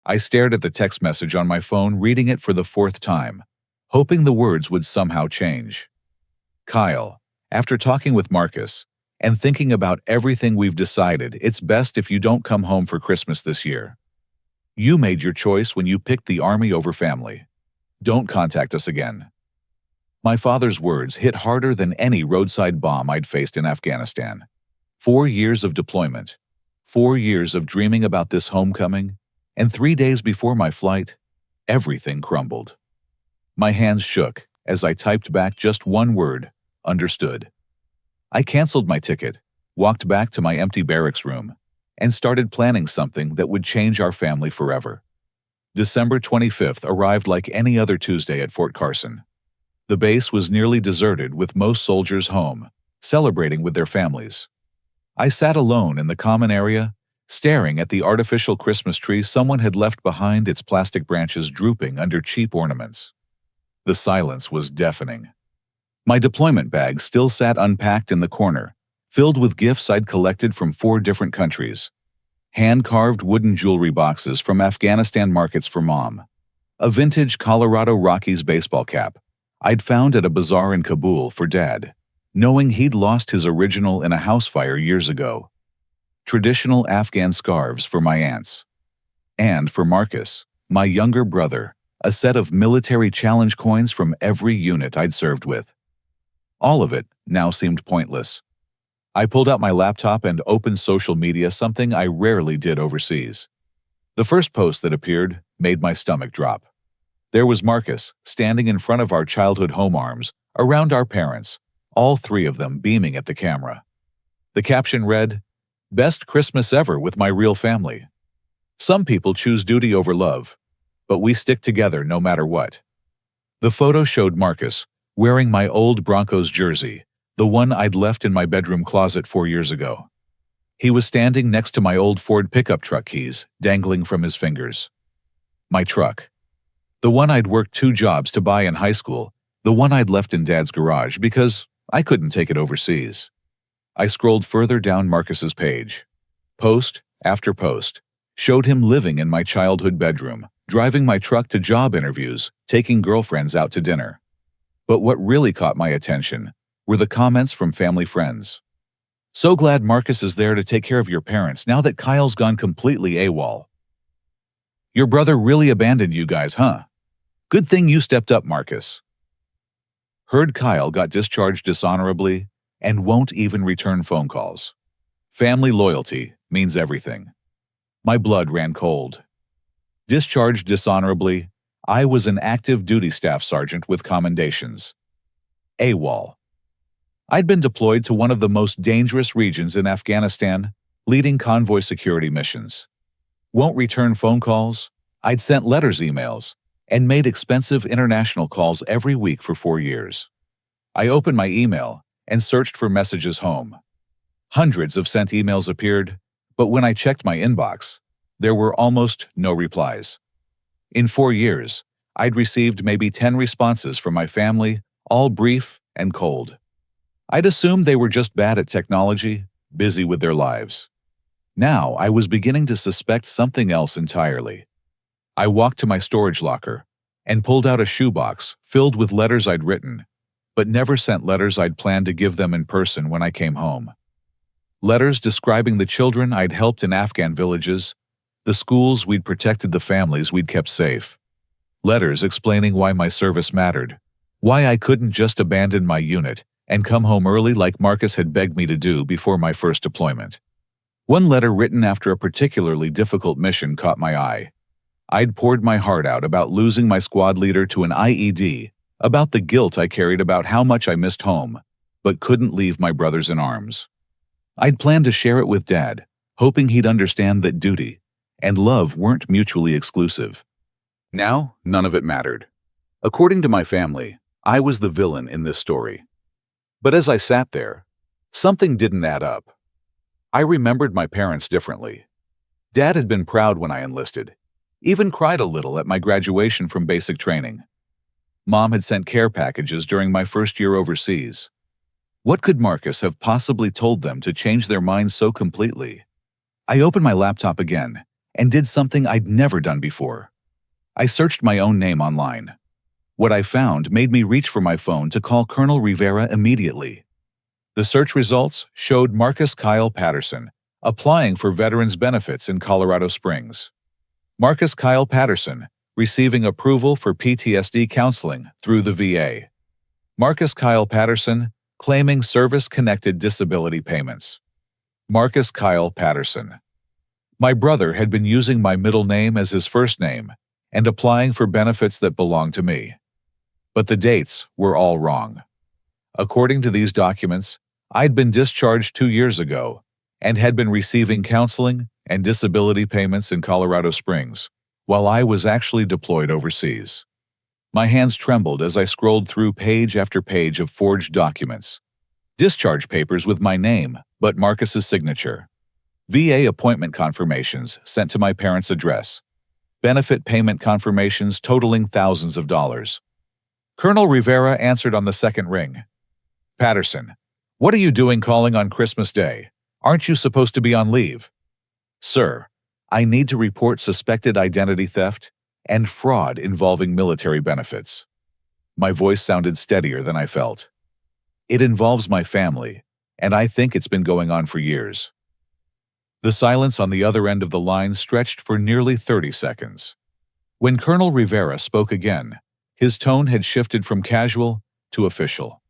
I stared at the text message on my phone, reading it for the fourth time, hoping the words would somehow change. Kyle, after talking with Marcus and thinking about everything we've decided, it's best if you don't come home for Christmas this year. You made your choice when you picked the army over family. Don't contact us again. My father's words hit harder than any roadside bomb I'd faced in Afghanistan. 4 years of deployment, 4 years of dreaming about this homecoming, and 3 days before my flight, everything crumbled. My hands shook as I typed back just one word: understood. I canceled my ticket, walked back to my empty barracks room, and started planning something that would change our family forever. December 25th arrived like any other Tuesday at Fort Carson. The base was nearly deserted, with most soldiers home, celebrating with their families. I sat alone in the common area, staring at the artificial Christmas tree someone had left behind, its plastic branches drooping under cheap ornaments. The silence was deafening. My deployment bag still sat unpacked in the corner, filled with gifts I'd collected from 4 different countries. Hand-carved wooden jewelry boxes from Afghanistan markets for Mom. A vintage Colorado Rockies baseball cap I'd found at a bazaar in Kabul for Dad, knowing he'd lost his original in a house fire years ago. Traditional Afghan scarves for my aunts. And for Marcus, my younger brother, a set of military challenge coins from every unit I'd served with. All of it now seemed pointless. I pulled out my laptop and opened social media, something I rarely did overseas. The first post that appeared made my stomach drop. There was Marcus, standing in front of our childhood home arms, around our parents, all 3 of them beaming at the camera. The caption read, "Best Christmas ever with my real family. Some people choose duty over love, but we stick together no matter what." The photo showed Marcus, wearing my old Broncos jersey, the one I'd left in my bedroom closet 4 years ago. He was standing next to my old Ford pickup truck keys, dangling from his fingers. My truck. The one I'd worked 2 jobs to buy in high school, the one I'd left in Dad's garage because I couldn't take it overseas. I scrolled further down Marcus's page. Post after post showed him living in my childhood bedroom, driving my truck to job interviews, taking girlfriends out to dinner. But what really caught my attention were the comments from family friends. "So glad Marcus is there to take care of your parents now that Kyle's gone completely AWOL. Your brother really abandoned you guys, huh? Good thing you stepped up, Marcus. Heard Kyle got discharged dishonorably and won't even return phone calls. Family loyalty means everything." My blood ran cold. Discharged dishonorably, I was an active duty staff sergeant with commendations. AWOL. I'd been deployed to one of the most dangerous regions in Afghanistan, leading convoy security missions. Won't return phone calls? I'd sent letters, emails, and made expensive international calls every week for 4 years. I opened my email and searched for messages home. Hundreds of sent emails appeared, but when I checked my inbox, there were almost no replies. In 4 years, I'd received maybe 10 responses from my family, all brief and cold. I'd assumed they were just bad at technology, busy with their lives. Now I was beginning to suspect something else entirely. I walked to my storage locker and pulled out a shoebox filled with letters I'd written, but never sent letters I'd planned to give them in person when I came home. Letters describing the children I'd helped in Afghan villages, the schools we'd protected, the families we'd kept safe. Letters explaining why my service mattered, why I couldn't just abandon my unit and come home early like Marcus had begged me to do before my first deployment. One letter written after a particularly difficult mission caught my eye. I'd poured my heart out about losing my squad leader to an IED, about the guilt I carried about how much I missed home, but couldn't leave my brothers in arms. I'd planned to share it with Dad, hoping he'd understand that duty and love weren't mutually exclusive. Now, none of it mattered. According to my family, I was the villain in this story. But as I sat there, something didn't add up. I remembered my parents differently. Dad had been proud when I enlisted, even cried a little at my graduation from basic training. Mom had sent care packages during my first year overseas. What could Marcus have possibly told them to change their minds so completely? I opened my laptop again and did something I'd never done before. I searched my own name online. What I found made me reach for my phone to call Colonel Rivera immediately. The search results showed Marcus Kyle Patterson applying for veterans benefits in Colorado Springs. Marcus Kyle Patterson receiving approval for PTSD counseling through the VA. Marcus Kyle Patterson claiming service-connected disability payments. Marcus Kyle Patterson. My brother had been using my middle name as his first name and applying for benefits that belonged to me. But the dates were all wrong. According to these documents, I'd been discharged 2 years ago and had been receiving counseling and disability payments in Colorado Springs, while I was actually deployed overseas. My hands trembled as I scrolled through page after page of forged documents. Discharge papers with my name, but Marcus's signature. VA appointment confirmations sent to my parents' address. Benefit payment confirmations totaling thousands of dollars. Colonel Rivera answered on the second ring. Patterson, what are you doing calling on Christmas Day? Aren't you supposed to be on leave? Sir, I need to report suspected identity theft and fraud involving military benefits. My voice sounded steadier than I felt. It involves my family, and I think it's been going on for years. The silence on the other end of the line stretched for nearly 30 seconds. When Colonel Rivera spoke again, his tone had shifted from casual to official.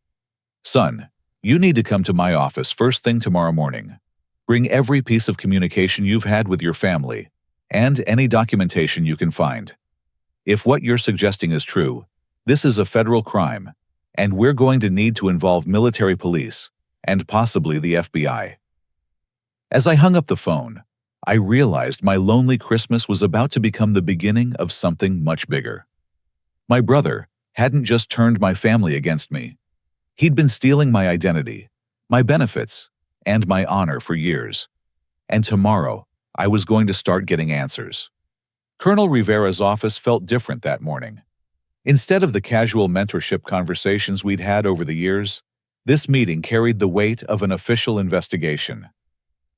Son, you need to come to my office first thing tomorrow morning. Bring every piece of communication you've had with your family and any documentation you can find. If what you're suggesting is true, this is a federal crime, and we're going to need to involve military police and possibly the FBI. As I hung up the phone, I realized my lonely Christmas was about to become the beginning of something much bigger. My brother hadn't just turned my family against me. He'd been stealing my identity, my benefits, and my honor for years. And tomorrow, I was going to start getting answers. Colonel Rivera's office felt different that morning. Instead of the casual mentorship conversations we'd had over the years, this meeting carried the weight of an official investigation.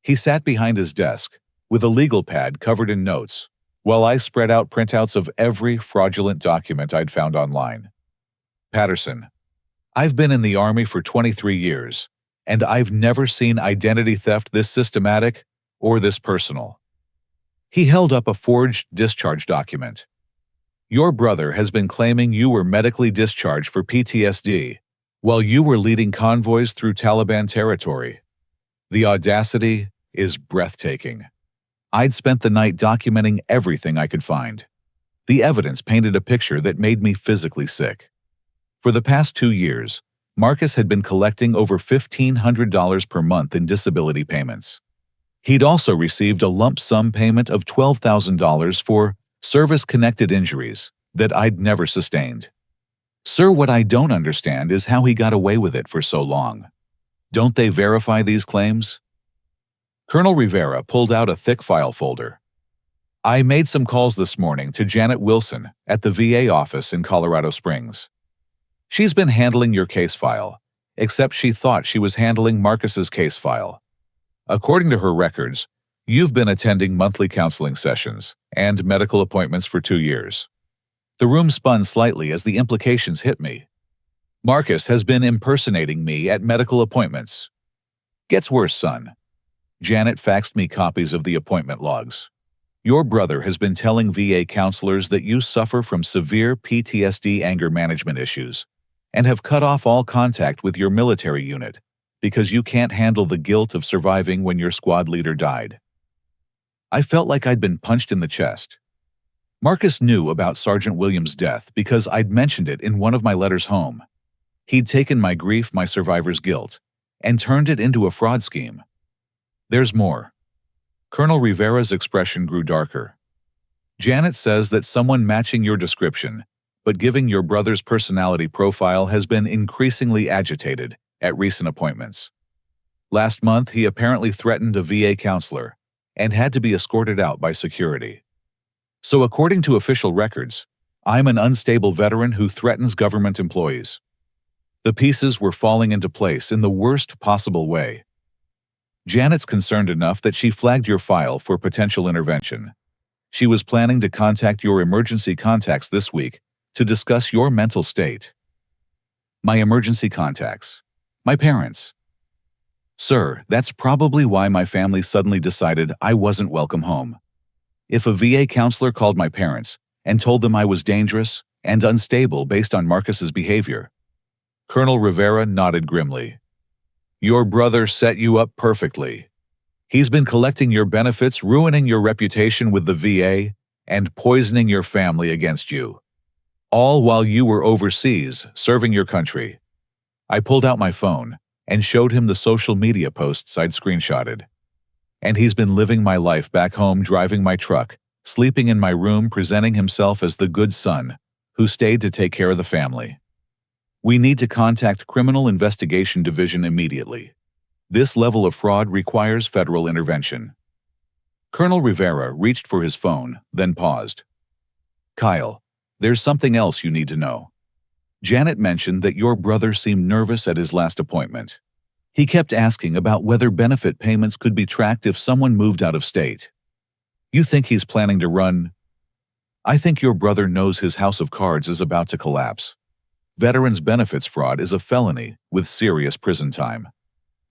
He sat behind his desk, with a legal pad covered in notes, while I spread out printouts of every fraudulent document I'd found online. Patterson, I've been in the Army for 23 years, and I've never seen identity theft this systematic or this personal. He held up a forged discharge document. Your brother has been claiming you were medically discharged for PTSD while you were leading convoys through Taliban territory. The audacity is breathtaking. I'd spent the night documenting everything I could find. The evidence painted a picture that made me physically sick. For the past 2 years, Marcus had been collecting over $1,500 per month in disability payments. He'd also received a lump sum payment of $12,000 for service-connected injuries that I'd never sustained. Sir, what I don't understand is how he got away with it for so long. Don't they verify these claims? Colonel Rivera pulled out a thick file folder. I made some calls this morning to Janet Wilson at the VA office in Colorado Springs. She's been handling your case file, except she thought she was handling Marcus's case file. According to her records, you've been attending monthly counseling sessions and medical appointments for 2 years. The room spun slightly as the implications hit me. Marcus has been impersonating me at medical appointments. Gets worse, son. Janet faxed me copies of the appointment logs. Your brother has been telling VA counselors that you suffer from severe PTSD anger management issues and have cut off all contact with your military unit because you can't handle the guilt of surviving when your squad leader died. I felt like I'd been punched in the chest. Marcus knew about Sergeant Williams' death because I'd mentioned it in one of my letters home. He'd taken my grief, my survivor's guilt, and turned it into a fraud scheme. There's more. Colonel Rivera's expression grew darker. Janet says that someone matching your description, but giving your brother's personality profile, has been increasingly agitated at recent appointments. Last month, he apparently threatened a VA counselor and had to be escorted out by security. So according to official records, I'm an unstable veteran who threatens government employees. The pieces were falling into place in the worst possible way. Janet's concerned enough that she flagged your file for potential intervention, She was planning to contact your emergency contacts this week to discuss your mental state. My emergency contacts. My parents. Sir, that's probably why my family suddenly decided I wasn't welcome home. If a VA counselor called my parents and told them I was dangerous and unstable based on Marcus's behavior. Colonel Rivera nodded grimly. Your brother set you up perfectly. He's been collecting your benefits, ruining your reputation with the VA, and poisoning your family against you. All while you were overseas, serving your country. I pulled out my phone and showed him the social media posts I'd screenshotted. And he's been living my life back home, driving my truck, sleeping in my room, presenting himself as the good son who stayed to take care of the family. We need to contact Criminal Investigation Division immediately. This level of fraud requires federal intervention. Colonel Rivera reached for his phone, then paused. Kyle, there's something else you need to know. Janet mentioned that your brother seemed nervous at his last appointment. He kept asking about whether benefit payments could be tracked if someone moved out of state. You think he's planning to run? I think your brother knows his house of cards is about to collapse. Veterans benefits fraud is a felony with serious prison time.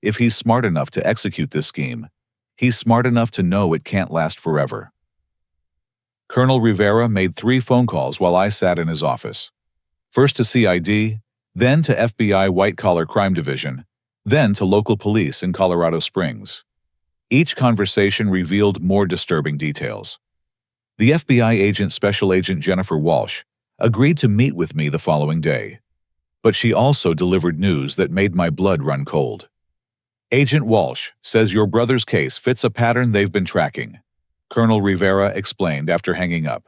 If he's smart enough to execute this scheme, he's smart enough to know it can't last forever. Colonel Rivera made 3 phone calls while I sat in his office. First to CID, then to FBI White-Collar Crime Division, then to local police in Colorado Springs. Each conversation revealed more disturbing details. The FBI agent, Special Agent Jennifer Walsh, agreed to meet with me the following day. But she also delivered news that made my blood run cold. Agent Walsh says your brother's case fits a pattern they've been tracking, Colonel Rivera explained after hanging up.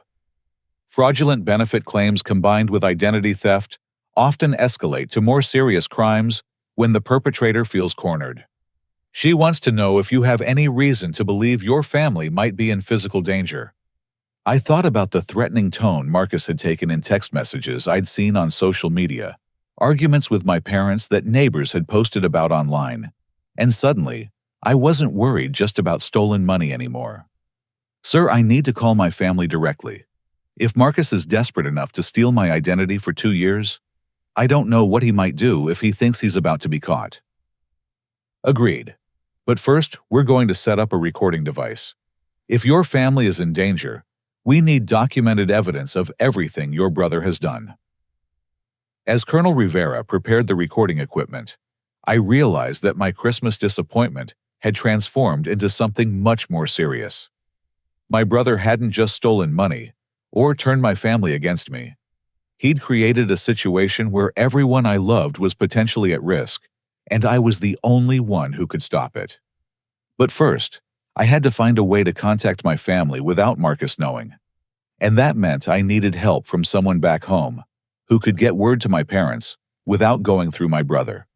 Fraudulent benefit claims combined with identity theft often escalate to more serious crimes when the perpetrator feels cornered. She wants to know if you have any reason to believe your family might be in physical danger. I thought about the threatening tone Marcus had taken in text messages I'd seen on social media, arguments with my parents that neighbors had posted about online, and suddenly, I wasn't worried just about stolen money anymore. Sir, I need to call my family directly. If Marcus is desperate enough to steal my identity for 2 years, I don't know what he might do if he thinks he's about to be caught. Agreed. But first, we're going to set up a recording device. If your family is in danger, we need documented evidence of everything your brother has done. As Colonel Rivera prepared the recording equipment, I realized that my Christmas disappointment had transformed into something much more serious. My brother hadn't just stolen money or turned my family against me. He'd created a situation where everyone I loved was potentially at risk, and I was the only one who could stop it. But first, I had to find a way to contact my family without Marcus knowing. And that meant I needed help from someone back home who could get word to my parents without going through my brother.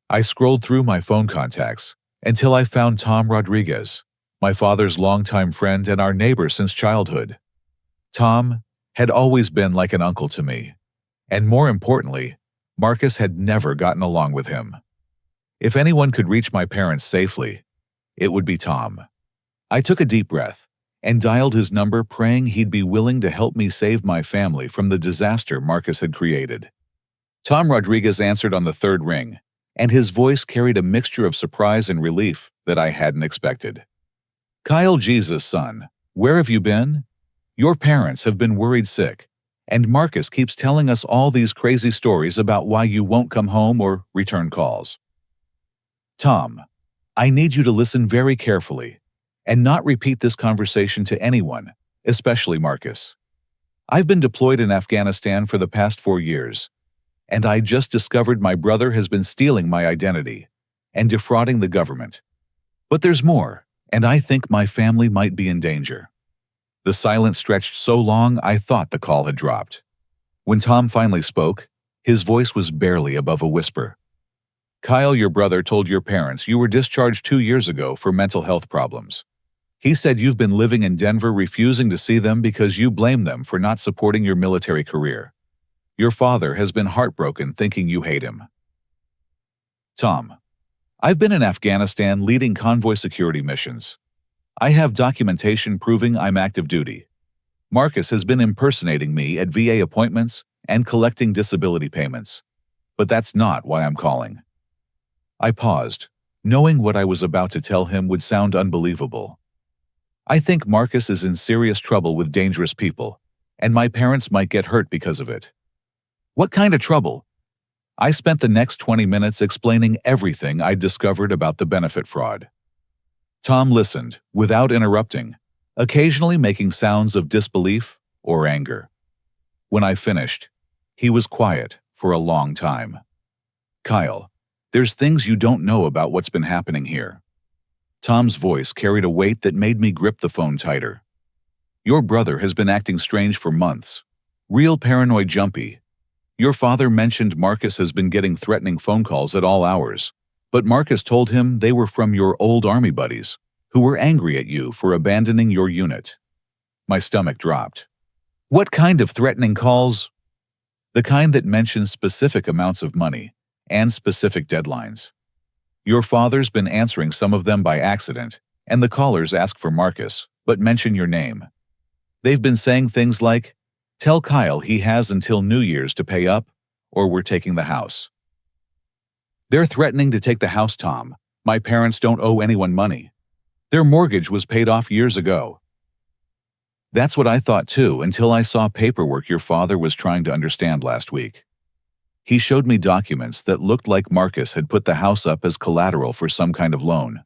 I scrolled through my phone contacts until I found Tom Rodriguez, my father's longtime friend and our neighbor since childhood. Tom had always been like an uncle to me, and more importantly, Marcus had never gotten along with him. If anyone could reach my parents safely, it would be Tom. I took a deep breath and dialed his number, praying he'd be willing to help me save my family from the disaster Marcus had created. Tom Rodriguez answered on the 3rd ring, and his voice carried a mixture of surprise and relief that I hadn't expected. Kyle, Jesus' son, where have you been? Your parents have been worried sick, and Marcus keeps telling us all these crazy stories about why you won't come home or return calls. Tom, I need you to listen very carefully and not repeat this conversation to anyone, especially Marcus. I've been deployed in Afghanistan for the past 4 years, and I just discovered my brother has been stealing my identity and defrauding the government. But there's more, and I think my family might be in danger. The silence stretched so long I thought the call had dropped. When Tom finally spoke, his voice was barely above a whisper. Kyle, your brother told your parents you were discharged 2 years ago for mental health problems. He said you've been living in Denver, refusing to see them because you blame them for not supporting your military career. Your father has been heartbroken thinking you hate him. Tom, I've been in Afghanistan leading convoy security missions. I have documentation proving I'm active duty. Marcus has been impersonating me at VA appointments and collecting disability payments. But that's not why I'm calling. I paused, knowing what I was about to tell him would sound unbelievable. I think Marcus is in serious trouble with dangerous people, and my parents might get hurt because of it. What kind of trouble? I spent the next 20 minutes explaining everything I'd discovered about the benefit fraud. Tom listened, without interrupting, occasionally making sounds of disbelief or anger. When I finished, he was quiet for a long time. Kyle, there's things you don't know about what's been happening here. Tom's voice carried a weight that made me grip the phone tighter. Your brother has been acting strange for months. Real paranoid jumpy. Your father mentioned Marcus has been getting threatening phone calls at all hours, but Marcus told him they were from your old army buddies, who were angry at you for abandoning your unit. My stomach dropped. What kind of threatening calls? The kind that mentions specific amounts of money and specific deadlines. Your father's been answering some of them by accident, and the callers ask for Marcus, but mention your name. They've been saying things like, "Tell Kyle he has until New Year's to pay up, or we're taking the house." They're threatening to take the house, Tom. My parents don't owe anyone money. Their mortgage was paid off years ago. That's what I thought too, until I saw paperwork your father was trying to understand last week. He showed me documents that looked like Marcus had put the house up as collateral for some kind of loan.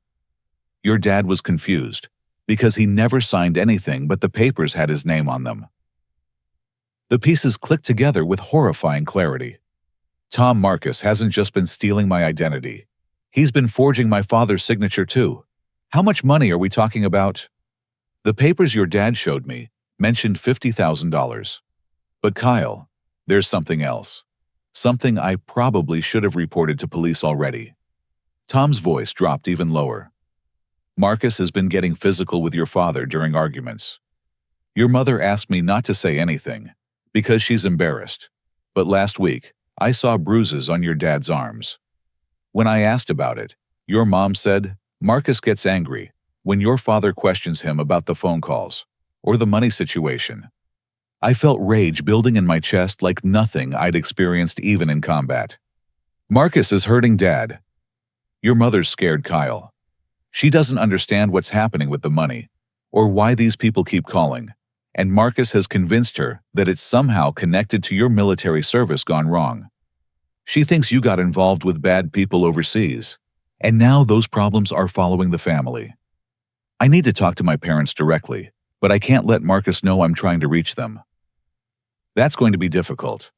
Your dad was confused, because he never signed anything but the papers had his name on them. The pieces clicked together with horrifying clarity. Tom Marcus hasn't just been stealing my identity. He's been forging my father's signature too. How much money are we talking about? The papers your dad showed me mentioned $50,000. But Kyle, there's something else. Something I probably should have reported to police already. Tom's voice dropped even lower. Marcus has been getting physical with your father during arguments. Your mother asked me not to say anything, because she's embarrassed. But last week, I saw bruises on your dad's arms. When I asked about it, your mom said, Marcus gets angry when your father questions him about the phone calls or the money situation. I felt rage building in my chest like nothing I'd experienced even in combat. Marcus is hurting Dad. Your mother's scared, Kyle. She doesn't understand what's happening with the money or why these people keep calling, and Marcus has convinced her that it's somehow connected to your military service gone wrong. She thinks you got involved with bad people overseas, and now those problems are following the family. I need to talk to my parents directly, but I can't let Marcus know I'm trying to reach them. That's going to be difficult.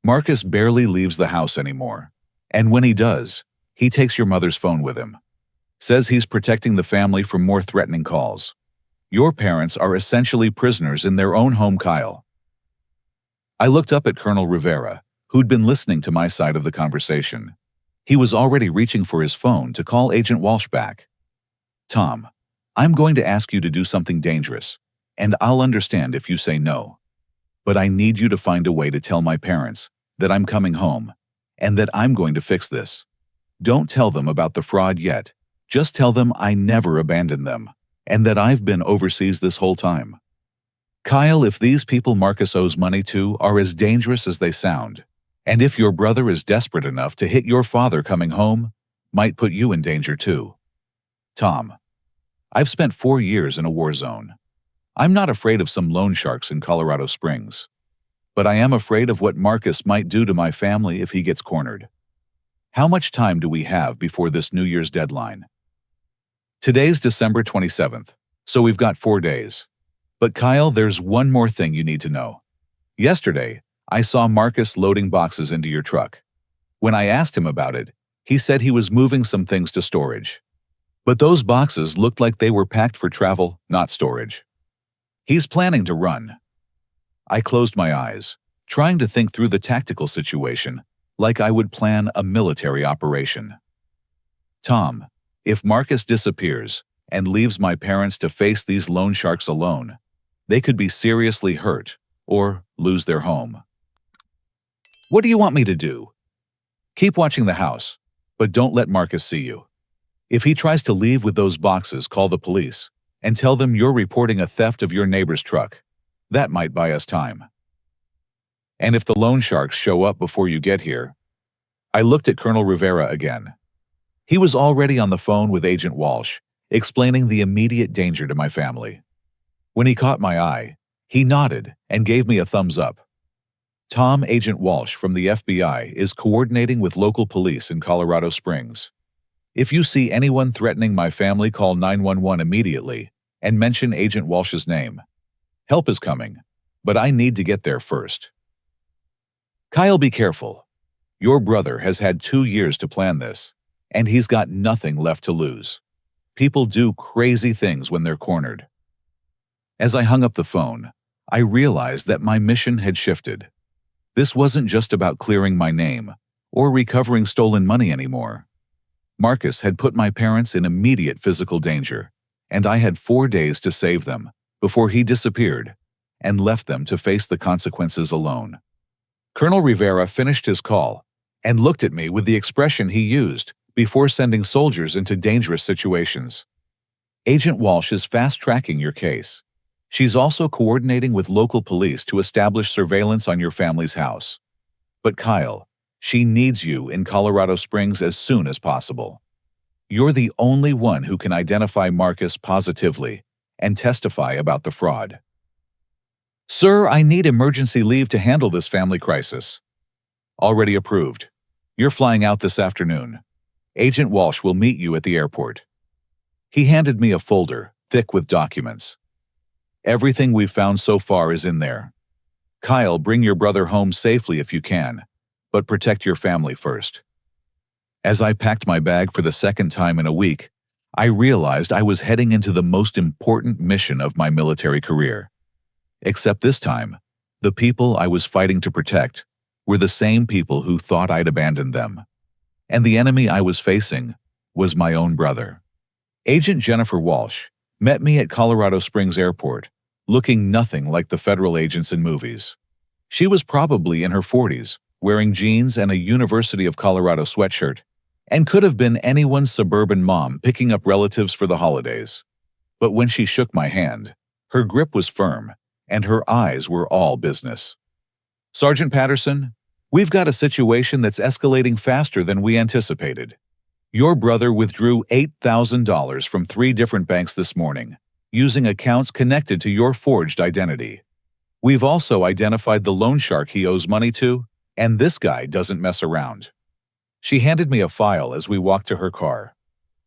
Marcus barely leaves the house anymore, and when he does, he takes your mother's phone with him. Says he's protecting the family from more threatening calls. Your parents are essentially prisoners in their own home, Kyle. I looked up at Colonel Rivera, who'd been listening to my side of the conversation. He was already reaching for his phone to call Agent Walsh back. Tom, I'm going to ask you to do something dangerous, and I'll understand if you say no. But I need you to find a way to tell my parents that I'm coming home, and that I'm going to fix this. Don't tell them about the fraud yet. Just tell them I never abandoned them, and that I've been overseas this whole time. Kyle, if these people Marcus owes money to are as dangerous as they sound, and if your brother is desperate enough to hit your father coming home, might put you in danger too. Tom, I've spent 4 years in a war zone. I'm not afraid of some loan sharks in Colorado Springs, but I am afraid of what Marcus might do to my family if he gets cornered. How much time do we have before this New Year's deadline? Today's December 27th, so we've got 4 days. But Kyle, there's one more thing you need to know. Yesterday, I saw Marcus loading boxes into your truck. When I asked him about it, he said he was moving some things to storage. But those boxes looked like they were packed for travel, not storage. He's planning to run. I closed my eyes, trying to think through the tactical situation, like I would plan a military operation. Tom, if Marcus disappears and leaves my parents to face these loan sharks alone, they could be seriously hurt or lose their home. What do you want me to do? Keep watching the house, but don't let Marcus see you. If he tries to leave with those boxes, call the police and tell them you're reporting a theft of your neighbor's truck. That might buy us time. And if the loan sharks show up before you get here, I looked at Colonel Rivera again. He was already on the phone with Agent Walsh, explaining the immediate danger to my family. When he caught my eye, he nodded and gave me a thumbs up. Tom, Agent Walsh from the FBI, is coordinating with local police in Colorado Springs. If you see anyone threatening my family, call 911 immediately and mention Agent Walsh's name. Help is coming, but I need to get there first. Kyle, be careful. Your brother has had 2 years to plan this, and he's got nothing left to lose. People do crazy things when they're cornered. As I hung up the phone, I realized that my mission had shifted. This wasn't just about clearing my name or recovering stolen money anymore. Marcus had put my parents in immediate physical danger, and I had 4 days to save them before he disappeared and left them to face the consequences alone. Colonel Rivera finished his call and looked at me with the expression he used before sending soldiers into dangerous situations. Agent Walsh is fast-tracking your case. She's also coordinating with local police to establish surveillance on your family's house. But Kyle, she needs you in Colorado Springs as soon as possible. You're the only one who can identify Marcus positively and testify about the fraud. Sir, I need emergency leave to handle this family crisis. Already approved. You're flying out this afternoon. Agent Walsh will meet you at the airport. He handed me a folder, thick with documents. Everything we've found so far is in there. Kyle, bring your brother home safely if you can, but protect your family first. As I packed my bag for the second time in a week, I realized I was heading into the most important mission of my military career. Except this time, the people I was fighting to protect were the same people who thought I'd abandoned them. And the enemy I was facing was my own brother. Agent Jennifer Walsh met me at Colorado Springs Airport, looking nothing like the federal agents in movies. She was probably in her 40s, wearing jeans and a University of Colorado sweatshirt, and could have been anyone's suburban mom picking up relatives for the holidays. But when she shook my hand, her grip was firm, and her eyes were all business. Sergeant Patterson, we've got a situation that's escalating faster than we anticipated. Your brother withdrew $8,000 from 3 different banks this morning, using accounts connected to your forged identity. We've also identified the loan shark he owes money to, and this guy doesn't mess around. She handed me a file as we walked to her car.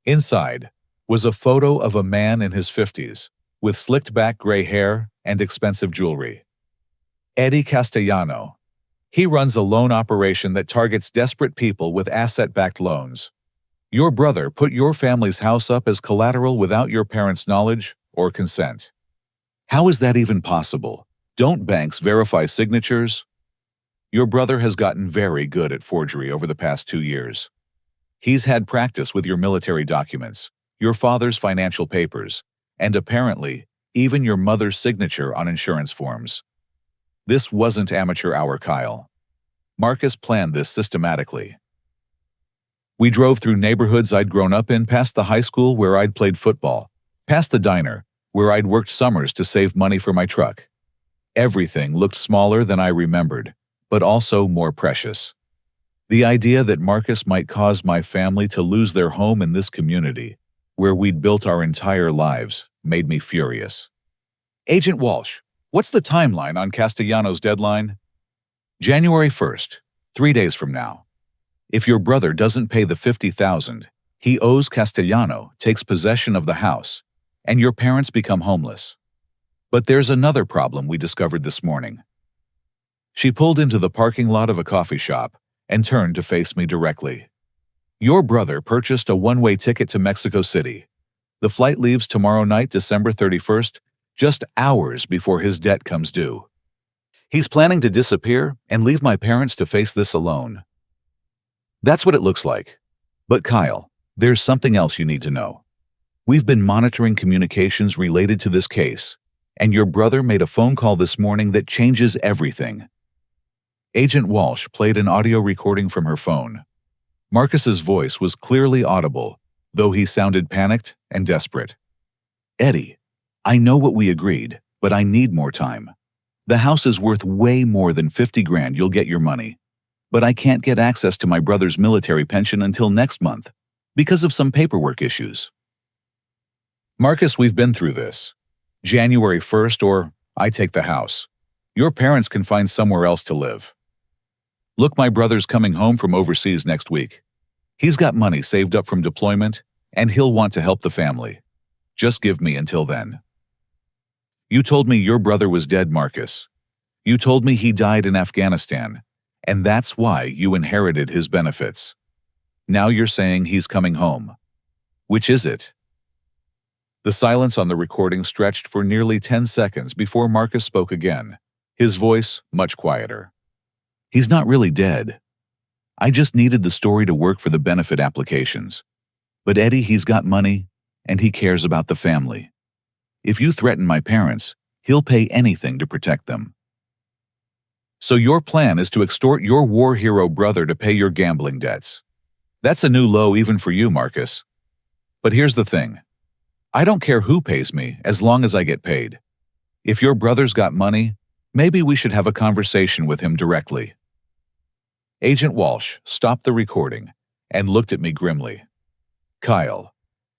Inside was a photo of a man in his 50s, with slicked-back gray hair and expensive jewelry. Eddie Castellano. He runs a loan operation that targets desperate people with asset-backed loans. Your brother put your family's house up as collateral without your parents' knowledge or consent. How is that even possible? Don't banks verify signatures? Your brother has gotten very good at forgery over the past 2 years. He's had practice with your military documents, your father's financial papers, and apparently even your mother's signature on insurance forms. This wasn't amateur hour, Kyle. Marcus planned this systematically. We drove through neighborhoods I'd grown up in, past the high school where I'd played football, past the diner where I'd worked summers to save money for my truck. Everything looked smaller than I remembered, but also more precious. The idea that Marcus might cause my family to lose their home in this community, where we'd built our entire lives, made me furious. Agent Walsh, what's the timeline on Castellano's deadline? January 1st, 3 days from now. If your brother doesn't pay the $50,000 he owes, Castellano takes possession of the house, and your parents become homeless. But there's another problem we discovered this morning. She pulled into the parking lot of a coffee shop and turned to face me directly. Your brother purchased a one-way ticket to Mexico City. The flight leaves tomorrow night, December 31st, just hours before his debt comes due. He's planning to disappear and leave my parents to face this alone. That's what it looks like. But Kyle, there's something else you need to know. We've been monitoring communications related to this case, and your brother made a phone call this morning that changes everything. Agent Walsh played an audio recording from her phone. Marcus's voice was clearly audible, though he sounded panicked and desperate. Eddie, I know what we agreed, but I need more time. The house is worth way more than 50 grand. You'll get your money. But I can't get access to my brother's military pension until next month because of some paperwork issues. Marcus, we've been through this. January 1st, or I take the house. Your parents can find somewhere else to live. Look, my brother's coming home from overseas next week. He's got money saved up from deployment, and he'll want to help the family. Just give me until then. You told me your brother was dead, Marcus. You told me he died in Afghanistan, and that's why you inherited his benefits. Now you're saying he's coming home. Which is it? The silence on the recording stretched for nearly 10 seconds before Marcus spoke again, his voice much quieter. He's not really dead. I just needed the story to work for the benefit applications. But Eddie, he's got money, and he cares about the family. If you threaten my parents, he'll pay anything to protect them. So your plan is to extort your war hero brother to pay your gambling debts. That's a new low even for you, Marcus. But here's the thing. I don't care who pays me as long as I get paid. If your brother's got money, maybe we should have a conversation with him directly. Agent Walsh stopped the recording and looked at me grimly. Kyle,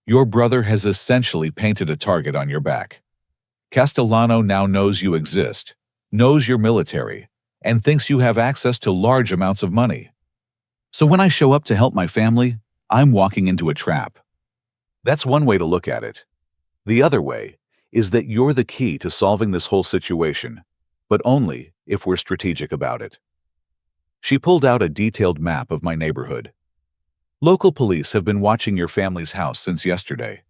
your brother has essentially painted a target on your back. Castellano now knows you exist, knows you're military, and thinks you have access to large amounts of money. So when I show up to help my family, I'm walking into a trap. That's one way to look at it. The other way is that you're the key to solving this whole situation, but only if we're strategic about it. She pulled out a detailed map of my neighborhood. Local police have been watching your family's house since yesterday.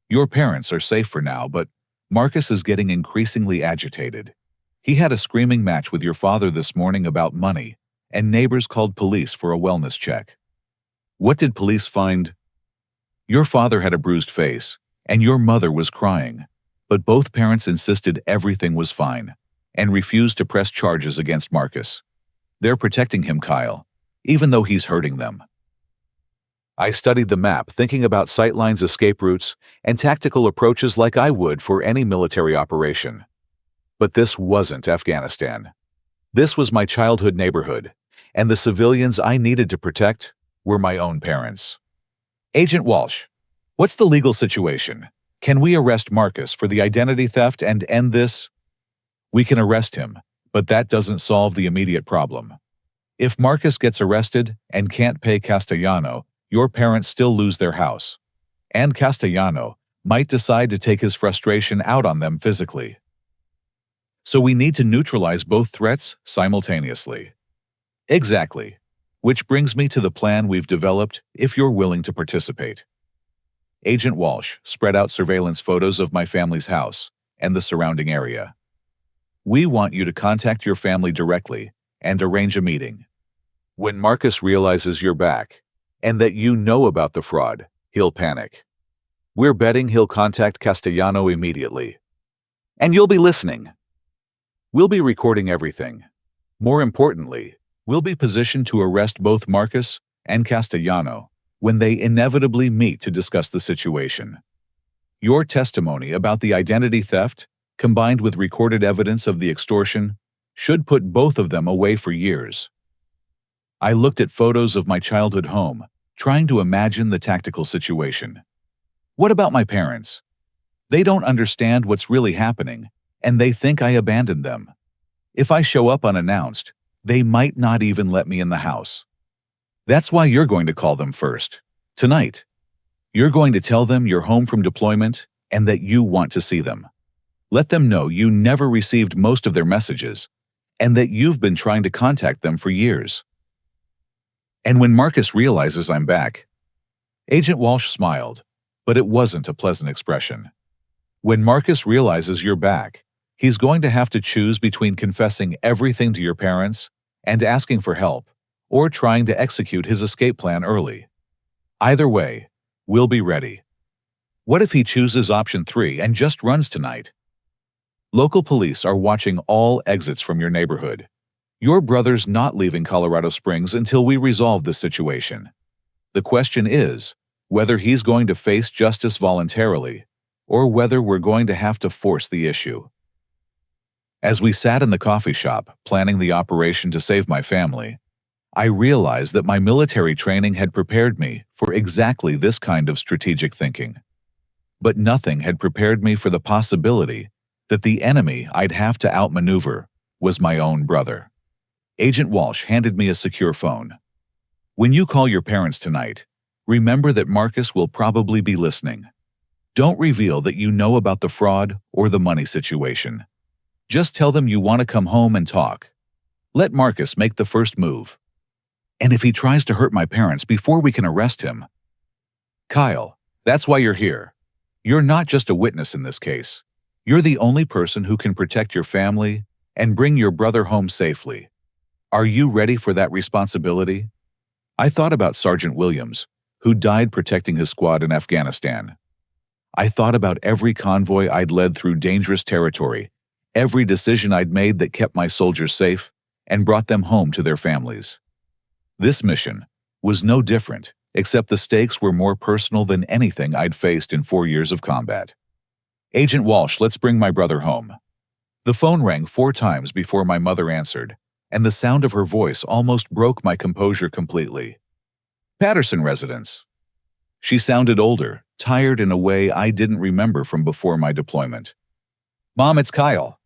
Your parents are safe for now, but Marcus is getting increasingly agitated. He had a screaming match with your father this morning about money, and neighbors called police for a wellness check. What did police find? Your father had a bruised face, and your mother was crying, but both parents insisted everything was fine and refused to press charges against Marcus. They're protecting him, Kyle, even though he's hurting them. I studied the map, thinking about sightlines, escape routes, and tactical approaches like I would for any military operation. But this wasn't Afghanistan. This was my childhood neighborhood, and the civilians I needed to protect were my own parents. Agent Walsh, what's the legal situation? Can we arrest Marcus for the identity theft and end this? We can arrest him, but that doesn't solve the immediate problem. If Marcus gets arrested and can't pay Castellano, your parents still lose their house. And Castellano might decide to take his frustration out on them physically. So we need to neutralize both threats simultaneously. Exactly. Which brings me to the plan we've developed if you're willing to participate. Agent Walsh spread out surveillance photos of my family's house and the surrounding area. We want you to contact your family directly and arrange a meeting. When Marcus realizes you're back and that you know about the fraud, he'll panic. We're betting he'll contact Castellano immediately. And you'll be listening. We'll be recording everything. More importantly, we'll be positioned to arrest both Marcus and Castellano when they inevitably meet to discuss the situation. Your testimony about the identity theft, combined with recorded evidence of the extortion, should put both of them away for years. I looked at photos of my childhood home, trying to imagine the tactical situation. What about my parents? They don't understand what's really happening, and they think I abandoned them. If I show up unannounced, they might not even let me in the house. That's why you're going to call them first. Tonight, you're going to tell them you're home from deployment and that you want to see them. Let them know you never received most of their messages and that you've been trying to contact them for years. And when Marcus realizes I'm back, Agent Walsh smiled, but it wasn't a pleasant expression. When Marcus realizes you're back, he's going to have to choose between confessing everything to your parents and asking for help, or trying to execute his escape plan early. Either way, we'll be ready. What if he chooses option 3 and just runs tonight? Local police are watching all exits from your neighborhood. Your brother's not leaving Colorado Springs until we resolve this situation. The question is whether he's going to face justice voluntarily, or whether we're going to have to force the issue. As we sat in the coffee shop, planning the operation to save my family, I realized that my military training had prepared me for exactly this kind of strategic thinking. But nothing had prepared me for the possibility that the enemy I'd have to outmaneuver was my own brother. Agent Walsh handed me a secure phone. When you call your parents tonight, remember that Marcus will probably be listening. Don't reveal that you know about the fraud or the money situation. Just tell them you want to come home and talk. Let Marcus make the first move. And if he tries to hurt my parents before we can arrest him... Kyle, that's why you're here. You're not just a witness in this case. You're the only person who can protect your family and bring your brother home safely. Are you ready for that responsibility? I thought about Sergeant Williams, who died protecting his squad in Afghanistan. I thought about every convoy I'd led through dangerous territory, every decision I'd made that kept my soldiers safe and brought them home to their families. This mission was no different, except the stakes were more personal than anything I'd faced in 4 years of combat. Agent Walsh, let's bring my brother home. The phone rang 4 times before my mother answered, and the sound of her voice almost broke my composure completely. Patterson residence. She sounded older, tired in a way I didn't remember from before my deployment. Mom, it's Kyle.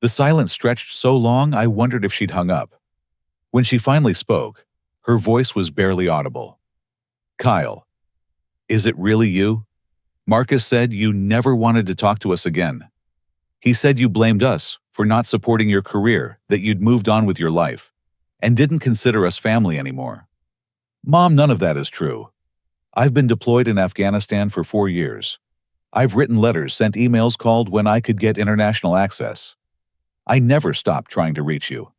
The silence stretched so long I wondered if she'd hung up. When she finally spoke, her voice was barely audible. Kyle, is it really you? Marcus said you never wanted to talk to us again. He said you blamed us for not supporting your career, that you'd moved on with your life, and didn't consider us family anymore. Mom, none of that is true. I've been deployed in Afghanistan for 4 years. I've written letters, sent emails, called when I could get international access. I never stopped trying to reach you.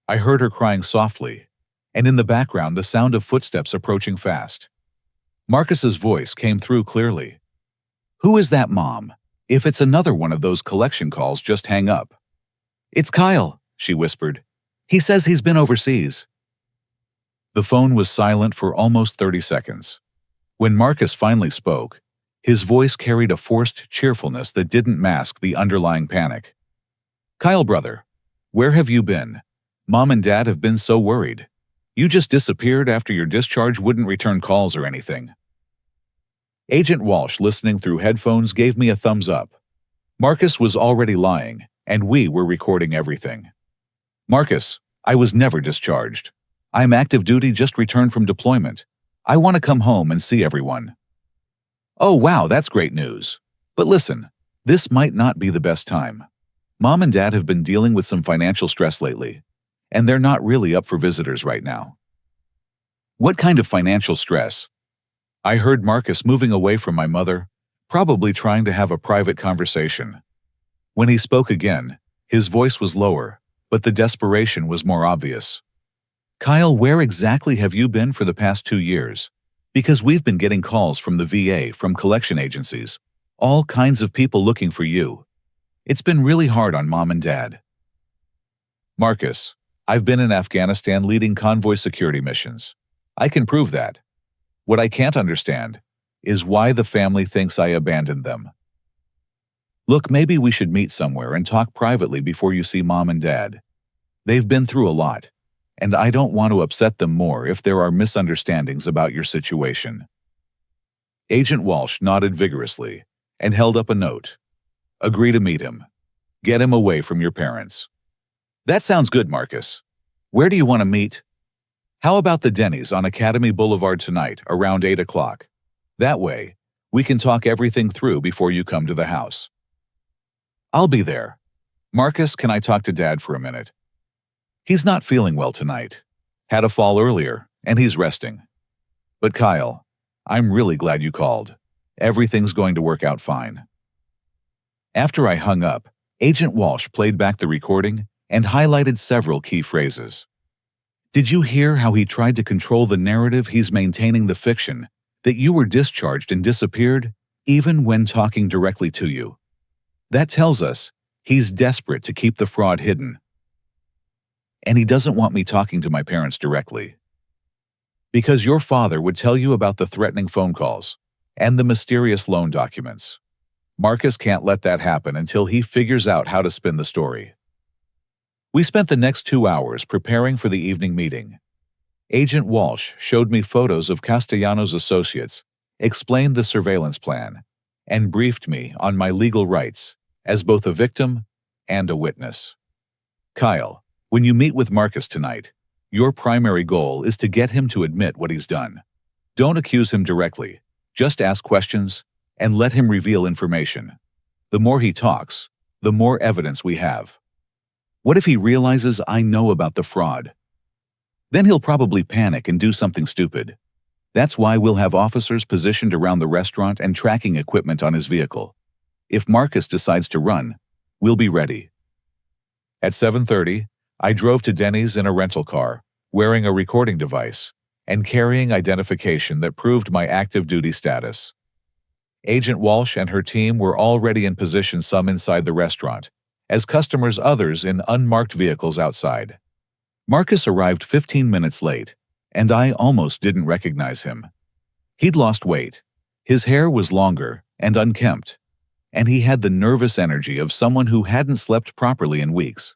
I heard her crying softly, and in the background the sound of footsteps approaching fast. Marcus's voice came through clearly. Who is that, Mom? If it's another one of those collection calls, just hang up. It's Kyle, she whispered. He says he's been overseas. The phone was silent for almost 30 seconds. When Marcus finally spoke, his voice carried a forced cheerfulness that didn't mask the underlying panic. Kyle, brother, where have you been? Mom and Dad have been so worried. You just disappeared after your discharge, wouldn't return calls or anything. Agent Walsh, listening through headphones, gave me a thumbs up. Marcus was already lying, and we were recording everything. Marcus, I was never discharged. I'm active duty, just returned from deployment. I want to come home and see everyone. Oh, wow, that's great news. But listen, this might not be the best time. Mom and Dad have been dealing with some financial stress lately, and they're not really up for visitors right now. What kind of financial stress? I heard Marcus moving away from my mother, probably trying to have a private conversation. When he spoke again, his voice was lower, but the desperation was more obvious. Kyle, where exactly have you been for the past 2 years? Because we've been getting calls from the VA, from collection agencies, all kinds of people looking for you. It's been really hard on Mom and Dad. Marcus, I've been in Afghanistan leading convoy security missions. I can prove that. What I can't understand is why the family thinks I abandoned them. Look, maybe we should meet somewhere and talk privately before you see Mom and Dad. They've been through a lot, and I don't want to upset them more if there are misunderstandings about your situation. Agent Walsh nodded vigorously and held up a note. Agree to meet him. Get him away from your parents. That sounds good, Marcus. Where do you want to meet? How about the Denny's on Academy Boulevard tonight around 8 o'clock? That way, we can talk everything through before you come to the house. I'll be there. Marcus, can I talk to Dad for a minute? He's not feeling well tonight. Had a fall earlier, and he's resting. But Kyle, I'm really glad you called. Everything's going to work out fine. After I hung up, Agent Walsh played back the recording and highlighted several key phrases. Did you hear how he tried to control the narrative? He's maintaining the fiction that you were discharged and disappeared, even when talking directly to you. That tells us he's desperate to keep the fraud hidden. And he doesn't want me talking to my parents directly. Because your father would tell you about the threatening phone calls and the mysterious loan documents. Marcus can't let that happen until he figures out how to spin the story. We spent the next 2 hours preparing for the evening meeting. Agent Walsh showed me photos of Castellano's associates, explained the surveillance plan, and briefed me on my legal rights as both a victim and a witness. Kyle, when you meet with Marcus tonight, your primary goal is to get him to admit what he's done. Don't accuse him directly, just ask questions and let him reveal information. The more he talks, the more evidence we have. What if he realizes I know about the fraud? Then he'll probably panic and do something stupid. That's why we'll have officers positioned around the restaurant and tracking equipment on his vehicle. If Marcus decides to run, we'll be ready. At 7:30, I drove to Denny's in a rental car, wearing a recording device and carrying identification that proved my active duty status. Agent Walsh and her team were already in position, some inside the restaurant, as customers, others in unmarked vehicles outside. Marcus arrived 15 minutes late, and I almost didn't recognize him. He'd lost weight, his hair was longer and unkempt, and he had the nervous energy of someone who hadn't slept properly in weeks.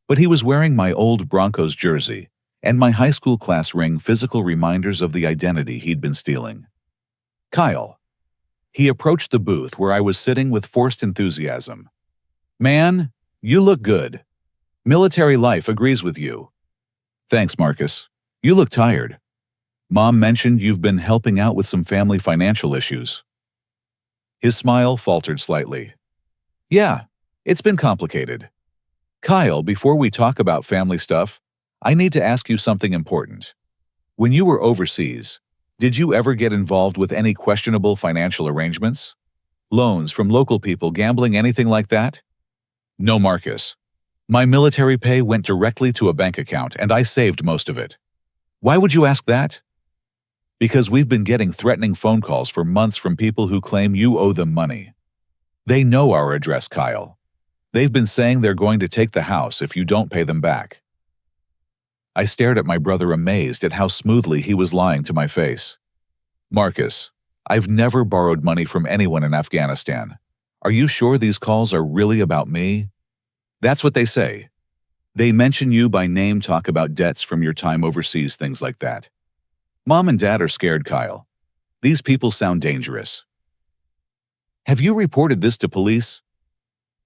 But he was wearing my old Broncos jersey and my high school class ring, physical reminders of the identity he'd been stealing. Kyle. He approached the booth where I was sitting with forced enthusiasm. Man, you look good. Military life agrees with you. Thanks, Marcus. You look tired. Mom mentioned you've been helping out with some family financial issues. His smile faltered slightly. Yeah, it's been complicated. Kyle, before we talk about family stuff, I need to ask you something important. When you were overseas, did you ever get involved with any questionable financial arrangements? Loans from local people, gambling, anything like that? No, Marcus. My military pay went directly to a bank account and I saved most of it. Why would you ask that? Because we've been getting threatening phone calls for months from people who claim you owe them money. They know our address, Kyle. They've been saying they're going to take the house if you don't pay them back. I stared at my brother, amazed at how smoothly he was lying to my face. Marcus, I've never borrowed money from anyone in Afghanistan. Are you sure these calls are really about me? That's what they say. They mention you by name, talk about debts from your time overseas, things like that. Mom and Dad are scared, Kyle. These people sound dangerous. Have you reported this to police?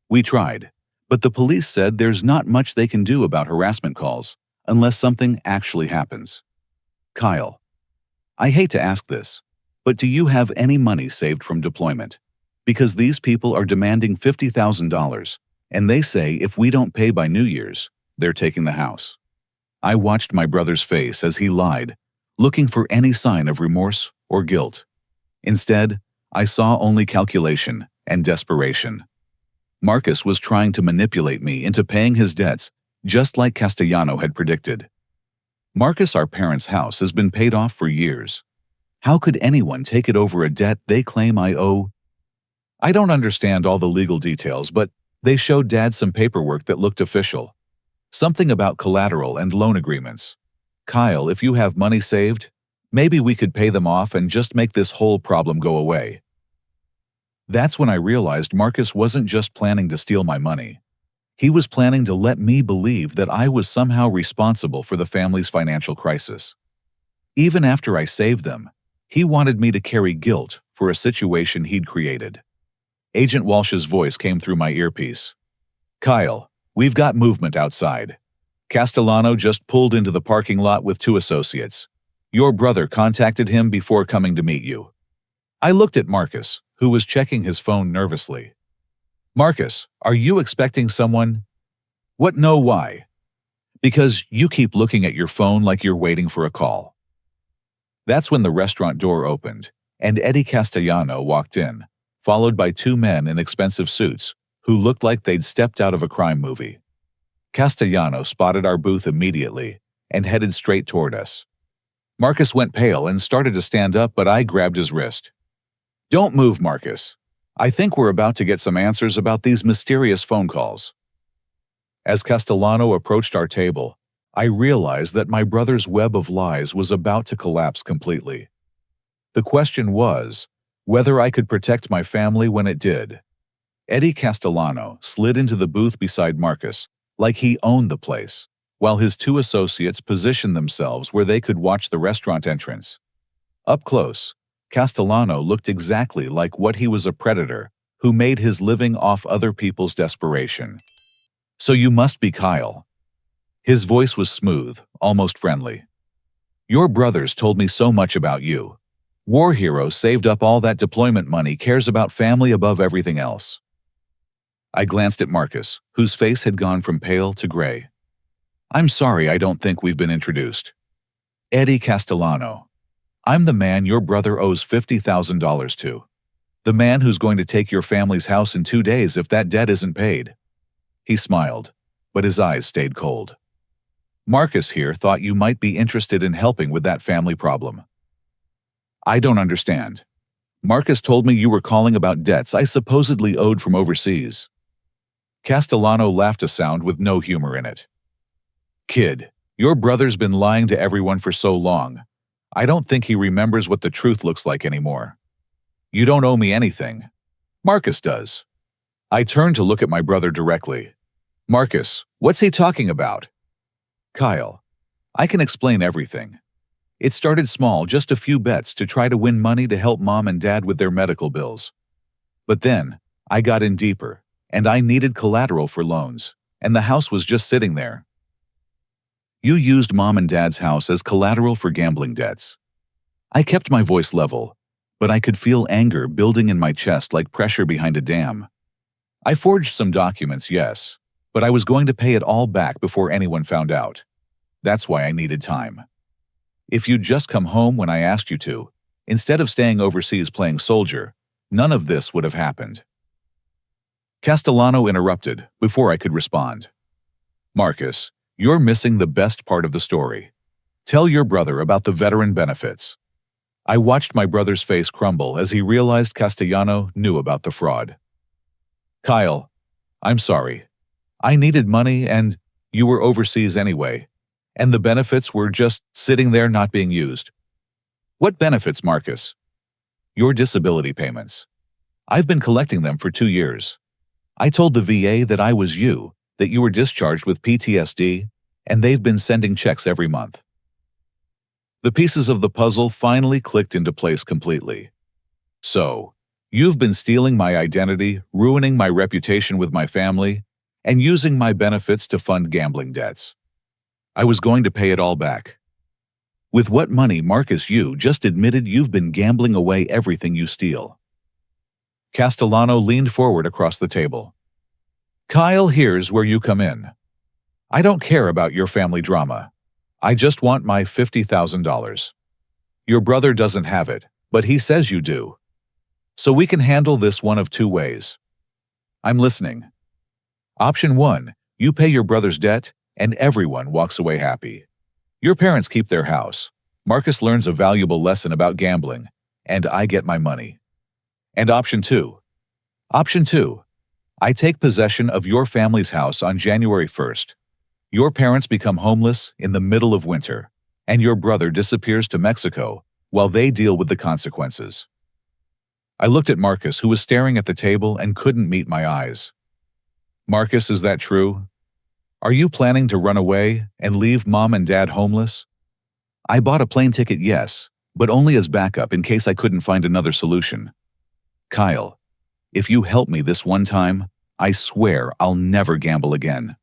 We tried, but the police said there's not much they can do about harassment calls unless something actually happens. Kyle, I hate to ask this, but do you have any money saved from deployment? Because these people are demanding $50,000, and they say if we don't pay by New Year's, they're taking the house. I watched my brother's face as he lied, looking for any sign of remorse or guilt. Instead, I saw only calculation and desperation. Marcus was trying to manipulate me into paying his debts, just like Castellano had predicted. Marcus, our parents' house has been paid off for years. How could anyone take it over a debt they claim I owe? I don't understand all the legal details, but they showed Dad some paperwork that looked official. Something about collateral and loan agreements. Kyle, if you have money saved, maybe we could pay them off and just make this whole problem go away. That's when I realized Marcus wasn't just planning to steal my money. He was planning to let me believe that I was somehow responsible for the family's financial crisis. Even after I saved them, he wanted me to carry guilt for a situation he'd created. Agent Walsh's voice came through my earpiece. Kyle, we've got movement outside. Castellano just pulled into the parking lot with 2 associates. Your brother contacted him before coming to meet you. I looked at Marcus, who was checking his phone nervously. Marcus, are you expecting someone? What? No, why? Because you keep looking at your phone like you're waiting for a call. That's when the restaurant door opened, and Eddie Castellano walked in, followed by 2 men in expensive suits who looked like they'd stepped out of a crime movie. Castellano spotted our booth immediately and headed straight toward us. Marcus went pale and started to stand up, but I grabbed his wrist. Don't move, Marcus. I think we're about to get some answers about these mysterious phone calls. As Castellano approached our table, I realized that my brother's web of lies was about to collapse completely. The question was, whether I could protect my family when it did. Eddie Castellano slid into the booth beside Marcus, like he owned the place, while his two associates positioned themselves where they could watch the restaurant entrance. Up close, Castellano looked exactly like what he was, a predator who made his living off other people's desperation. "So you must be Kyle." His voice was smooth, almost friendly. "Your brothers told me so much about you. War hero saved up all that deployment money, cares about family above everything else." I glanced at Marcus, whose face had gone from pale to gray. "I'm sorry, I don't think we've been introduced. Eddie Castellano. I'm the man your brother owes $50,000 to. The man who's going to take your family's house in 2 days if that debt isn't paid." He smiled, but his eyes stayed cold. "Marcus here thought you might be interested in helping with that family problem." "I don't understand. Marcus told me you were calling about debts I supposedly owed from overseas." Castellano laughed, a sound with no humor in it. "Kid, your brother's been lying to everyone for so long. I don't think he remembers what the truth looks like anymore. You don't owe me anything. Marcus does." I turned to look at my brother directly. "Marcus, what's he talking about?" "Kyle, I can explain everything. It started small, just a few bets to try to win money to help mom and dad with their medical bills. But then, I got in deeper, and I needed collateral for loans, and the house was just sitting there." "You used mom and dad's house as collateral for gambling debts." I kept my voice level, but I could feel anger building in my chest like pressure behind a dam. "I forged some documents, yes, but I was going to pay it all back before anyone found out. That's why I needed time. If you'd just come home when I asked you to, instead of staying overseas playing soldier, none of this would have happened." Castellano interrupted before I could respond. "Marcus, you're missing the best part of the story. Tell your brother about the veteran benefits." I watched my brother's face crumble as he realized Castellano knew about the fraud. "Kyle, I'm sorry. I needed money and you were overseas anyway, and the benefits were just sitting there not being used." "What benefits, Marcus?" "Your disability payments. I've been collecting them for 2 years. I told the VA that I was you, that you were discharged with PTSD, and they've been sending checks every month." The pieces of the puzzle finally clicked into place completely. "So, you've been stealing my identity, ruining my reputation with my family, and using my benefits to fund gambling debts. I was going to pay it all back. With what money, Marcus? You just admitted you've been gambling away everything you steal." Castellano leaned forward across the table. "Kyle, here's where you come in. I don't care about your family drama. I just want my $50,000. Your brother doesn't have it, but he says you do. So we can handle this one of 2 ways. I'm listening. Option 1, you pay your brother's debt, and everyone walks away happy. Your parents keep their house. Marcus learns a valuable lesson about gambling, and I get my money. And Option 2. I take possession of your family's house on January 1st. Your parents become homeless in the middle of winter, and your brother disappears to Mexico while they deal with the consequences." I looked at Marcus, who was staring at the table and couldn't meet my eyes. "Marcus, is that true? Are you planning to run away and leave mom and dad homeless?" "I bought a plane ticket, yes, but only as backup in case I couldn't find another solution. Kyle, if you help me this one time, I swear I'll never gamble again.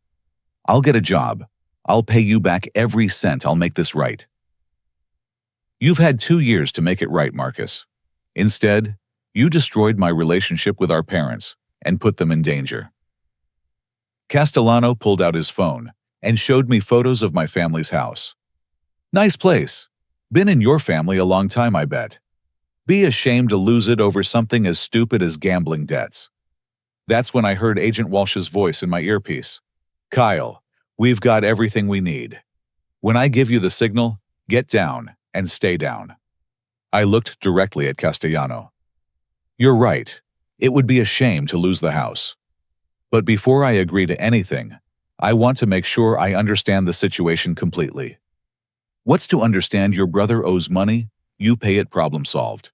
I'll get a job. I'll pay you back every cent. I'll make this right." "You've had 2 years to make it right, Marcus. Instead, you destroyed my relationship with our parents and put them in danger." Castellano pulled out his phone and showed me photos of my family's house. "Nice place. Been in your family a long time, I bet. Be ashamed to lose it over something as stupid as gambling debts." That's when I heard Agent Walsh's voice in my earpiece. "Kyle, we've got everything we need. When I give you the signal, get down and stay down." I looked directly at Castellano. "You're right. It would be a shame to lose the house. But before I agree to anything, I want to make sure I understand the situation completely. What's to understand? Your brother owes money, you pay it, problem solved."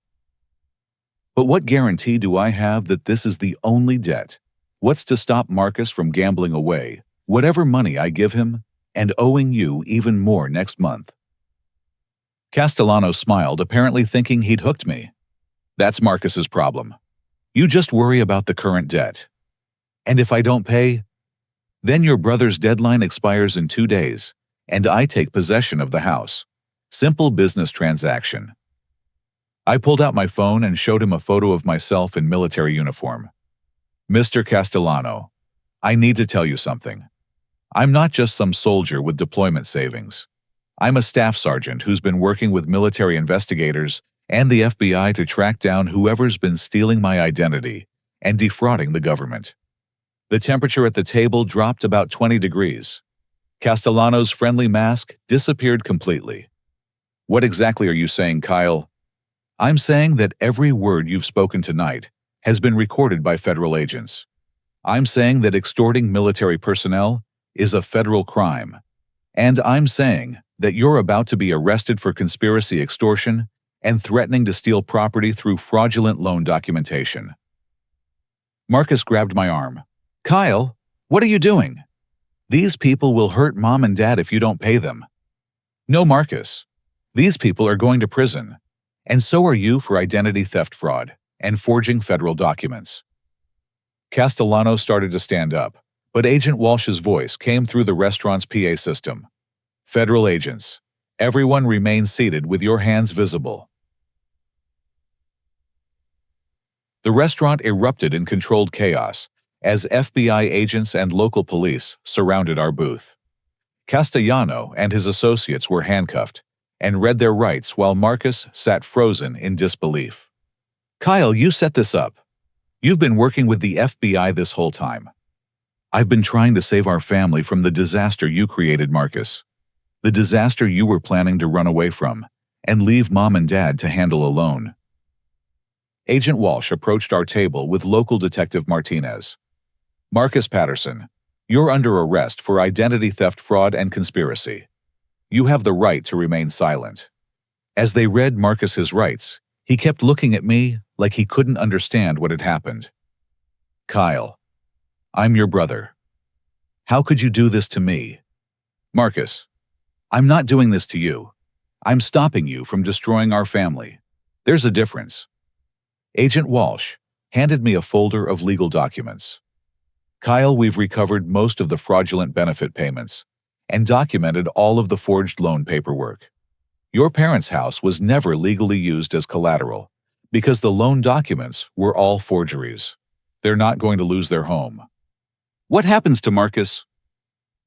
But what guarantee do I have that this is the only debt? What's to stop Marcus from gambling away whatever money I give him and owing you even more next month?" Castellano smiled, apparently thinking he'd hooked me. "That's Marcus's problem. You just worry about the current debt. And if I don't pay, then your brother's deadline expires in 2 days, and I take possession of the house. Simple business transaction." I pulled out my phone and showed him a photo of myself in military uniform. "Mr. Castellano, I need to tell you something. I'm not just some soldier with deployment savings. I'm a staff sergeant who's been working with military investigators and the FBI to track down whoever's been stealing my identity and defrauding the government." The temperature at the table dropped about 20 degrees. Castellano's friendly mask disappeared completely. "What exactly are you saying, Kyle?" "I'm saying that every word you've spoken tonight has been recorded by federal agents. I'm saying that extorting military personnel is a federal crime. And I'm saying that you're about to be arrested for conspiracy extortion and threatening to steal property through fraudulent loan documentation." Marcus grabbed my arm. "Kyle, what are you doing? These people will hurt Mom and Dad if you don't pay them." "No, Marcus. These people are going to prison, and so are you for identity theft fraud and forging federal documents." Castellano started to stand up, but Agent Walsh's voice came through the restaurant's PA system. "Federal agents, everyone remain seated with your hands visible." The restaurant erupted in controlled chaos as FBI agents and local police surrounded our booth. Castellano and his associates were handcuffed and read their rights while Marcus sat frozen in disbelief. "Kyle, you set this up. You've been working with the FBI this whole time." "I've been trying to save our family from the disaster you created, Marcus. The disaster you were planning to run away from and leave Mom and Dad to handle alone." Agent Walsh approached our table with local detective Martinez. "Marcus Patterson, you're under arrest for identity theft fraud and conspiracy. You have the right to remain silent." As they read Marcus his rights, he kept looking at me like he couldn't understand what had happened. "Kyle, I'm your brother. How could you do this to me?" "Marcus, I'm not doing this to you. I'm stopping you from destroying our family. There's a difference." Agent Walsh handed me a folder of legal documents. "Kyle, we've recovered most of the fraudulent benefit payments and documented all of the forged loan paperwork. Your parents' house was never legally used as collateral because the loan documents were all forgeries. They're not going to lose their home." "What happens to Marcus?"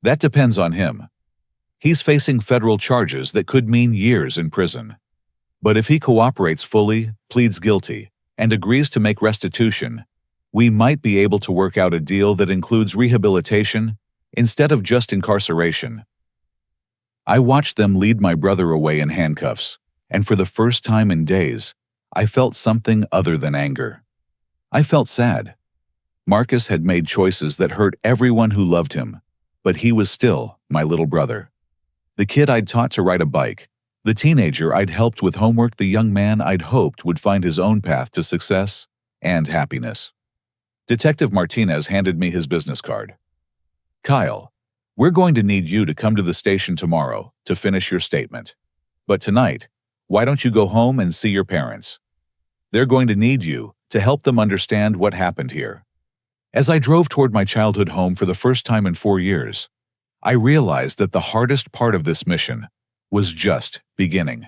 "That depends on him. He's facing federal charges that could mean years in prison. But if he cooperates fully, pleads guilty, and agrees to make restitution, we might be able to work out a deal that includes rehabilitation instead of just incarceration." I watched them lead my brother away in handcuffs, and for the first time in days, I felt something other than anger. I felt sad. Marcus had made choices that hurt everyone who loved him, but he was still my little brother. The kid I'd taught to ride a bike, the teenager I'd helped with homework, the young man I'd hoped would find his own path to success and happiness. Detective Martinez handed me his business card. "Kyle, we're going to need you to come to the station tomorrow to finish your statement. But tonight, why don't you go home and see your parents? They're going to need you to help them understand what happened here." As I drove toward my childhood home for the first time in 4 years, I realized that the hardest part of this mission was just beginning.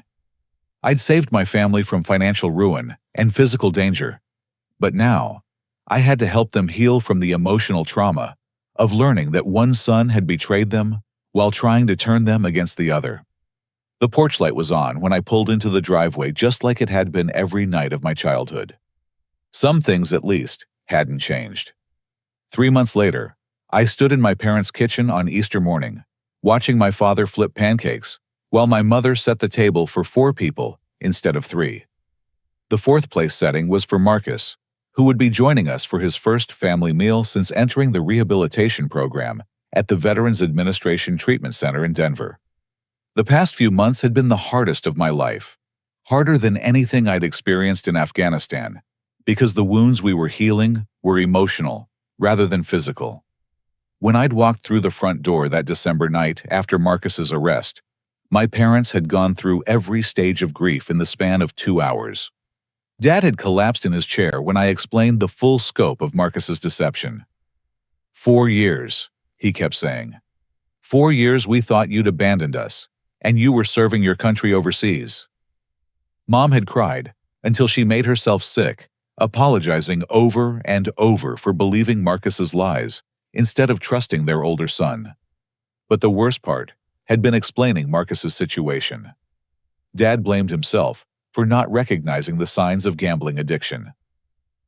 I'd saved my family from financial ruin and physical danger, but now I had to help them heal from the emotional trauma of learning that one son had betrayed them while trying to turn them against the other. The porch light was on when I pulled into the driveway, just like it had been every night of my childhood. Some things, at least, hadn't changed. 3 months later, I stood in my parents' kitchen on Easter morning, watching my father flip pancakes, while my mother set the table for 4 people instead of 3. The 4th place setting was for Marcus, who would be joining us for his first family meal since entering the rehabilitation program at the Veterans Administration Treatment Center in Denver. The past few months had been the hardest of my life, harder than anything I'd experienced in Afghanistan, because the wounds we were healing were emotional rather than physical. When I'd walked through the front door that December night after Marcus's arrest, my parents had gone through every stage of grief in the span of 2 hours. Dad had collapsed in his chair when I explained the full scope of Marcus's deception. 4 years, he kept saying. 4 years we thought you'd abandoned us, and you were serving your country overseas. Mom had cried until she made herself sick, apologizing over and over for believing Marcus's lies instead of trusting their older son. But the worst part had been explaining Marcus's situation. Dad blamed himself for not recognizing the signs of gambling addiction.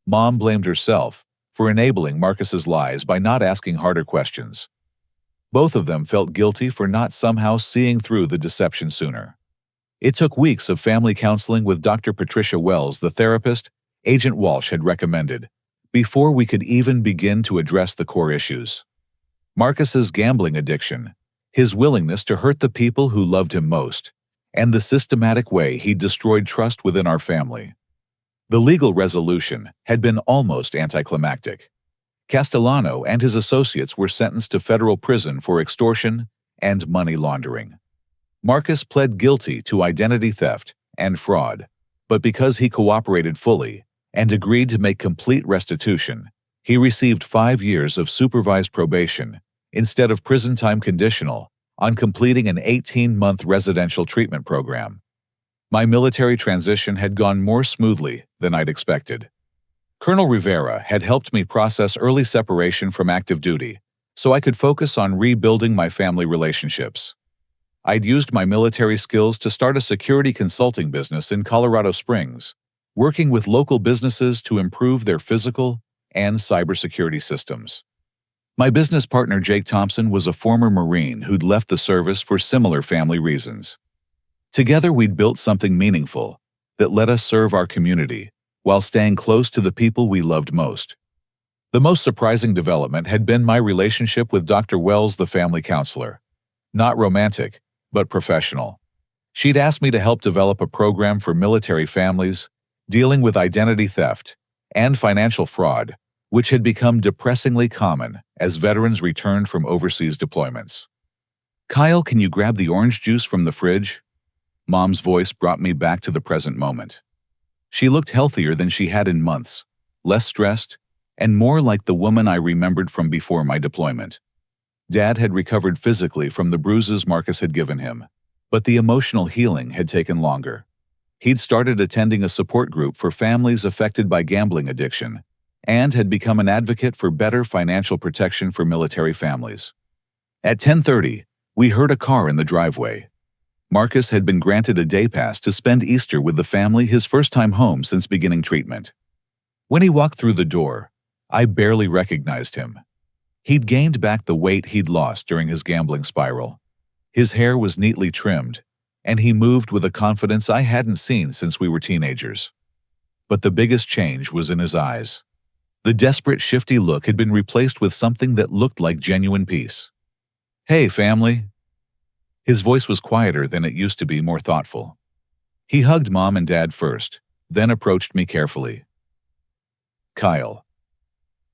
Mom blamed herself for enabling Marcus's lies by not asking harder questions. Both of them felt guilty for not somehow seeing through the deception sooner. It took weeks of family counseling with Dr. Patricia Wells, the therapist Agent Walsh had recommended, before we could even begin to address the core issues. Marcus's gambling addiction, his willingness to hurt the people who loved him most, and the systematic way he destroyed trust within our family. The legal resolution had been almost anticlimactic. Castellano and his associates were sentenced to federal prison for extortion and money laundering. Marcus pled guilty to identity theft and fraud, but because he cooperated fully and agreed to make complete restitution, he received 5 years of supervised probation instead of prison time conditional on completing an 18-month residential treatment program. My military transition had gone more smoothly than I'd expected. Colonel Rivera had helped me process early separation from active duty so I could focus on rebuilding my family relationships. I'd used my military skills to start a security consulting business in Colorado Springs, working with local businesses to improve their physical and cybersecurity systems. My business partner Jake Thompson was a former Marine who'd left the service for similar family reasons. Together we'd built something meaningful that let us serve our community while staying close to the people we loved most. The most surprising development had been my relationship with Dr. Wells, the family counselor. Not romantic, but professional. She'd asked me to help develop a program for military families dealing with identity theft and financial fraud, which had become depressingly common as veterans returned from overseas deployments. "Kyle, can you grab the orange juice from the fridge?" Mom's voice brought me back to the present moment. She looked healthier than she had in months, less stressed, and more like the woman I remembered from before my deployment. Dad had recovered physically from the bruises Marcus had given him, but the emotional healing had taken longer. He'd started attending a support group for families affected by gambling addiction and had become an advocate for better financial protection for military families. At 10:30, we heard a car in the driveway. Marcus had been granted a day pass to spend Easter with the family, his first time home since beginning treatment. When he walked through the door, I barely recognized him. He'd gained back the weight he'd lost during his gambling spiral. His hair was neatly trimmed, and he moved with a confidence I hadn't seen since we were teenagers. But the biggest change was in his eyes. The desperate, shifty look had been replaced with something that looked like genuine peace. "Hey, family." His voice was quieter than it used to be, more thoughtful. He hugged Mom and Dad first, then approached me carefully. "Kyle,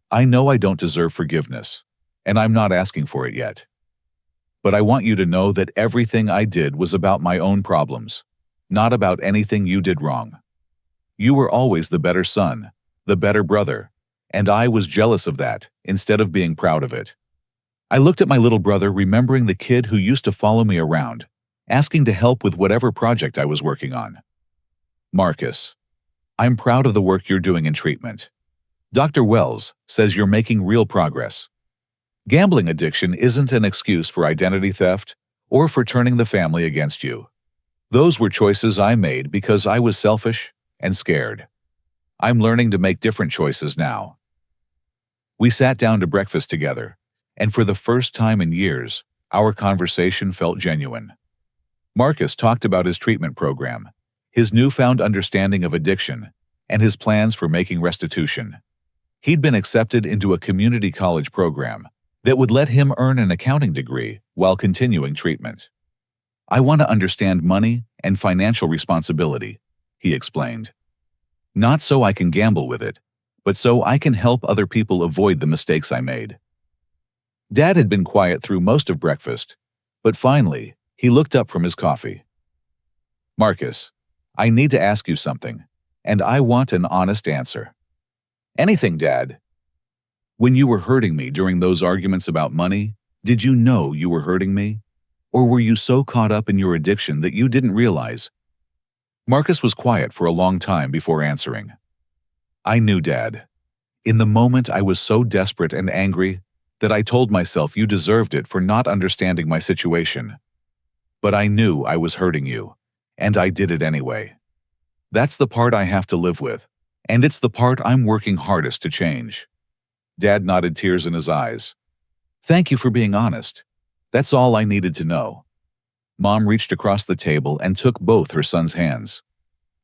I know I don't deserve forgiveness, and I'm not asking for it yet. But I want you to know that everything I did was about my own problems, not about anything you did wrong. You were always the better son, the better brother, and I was jealous of that instead of being proud of it." I looked at my little brother, remembering the kid who used to follow me around, asking to help with whatever project I was working on. "Marcus, I'm proud of the work you're doing in treatment. Dr. Wells says you're making real progress. Gambling addiction isn't an excuse for identity theft or for turning the family against you. Those were choices I made because I was selfish and scared. I'm learning to make different choices now." We sat down to breakfast together, and for the first time in years, our conversation felt genuine. Marcus talked about his treatment program, his newfound understanding of addiction, and his plans for making restitution. He'd been accepted into a community college program that would let him earn an accounting degree while continuing treatment. "I want to understand money and financial responsibility," he explained. Not so I can gamble with it, but so I can help other people avoid the mistakes I made. Dad had been quiet through most of breakfast, but finally, he looked up from his coffee. Marcus, I need to ask you something, and I want an honest answer. Anything, Dad. When you were hurting me during those arguments about money, did you know you were hurting me? Or were you so caught up in your addiction that you didn't realize? Marcus was quiet for a long time before answering. I knew, Dad. In the moment, I was so desperate and angry that I told myself you deserved it for not understanding my situation. But I knew I was hurting you, and I did it anyway. That's the part I have to live with, and it's the part I'm working hardest to change. Dad nodded, tears in his eyes. Thank you for being honest. That's all I needed to know. Mom reached across the table and took both her son's hands.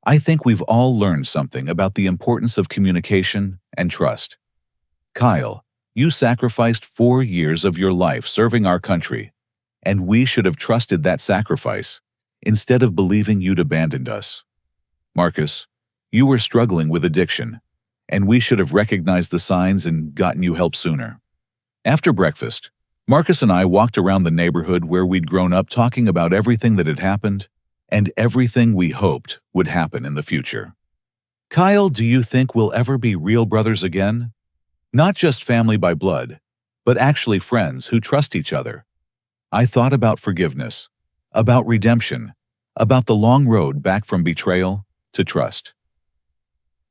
I think we've all learned something about the importance of communication and trust. Kyle, you sacrificed 4 years of your life serving our country, and we should have trusted that sacrifice instead of believing you'd abandoned us. Marcus, you were struggling with addiction, and we should have recognized the signs and gotten you help sooner. After breakfast, Marcus and I walked around the neighborhood where we'd grown up, talking about everything that had happened and everything we hoped would happen in the future. Kyle, do you think we'll ever be real brothers again? Not just family by blood, but actually friends who trust each other. I thought about forgiveness, about redemption, about the long road back from betrayal to trust.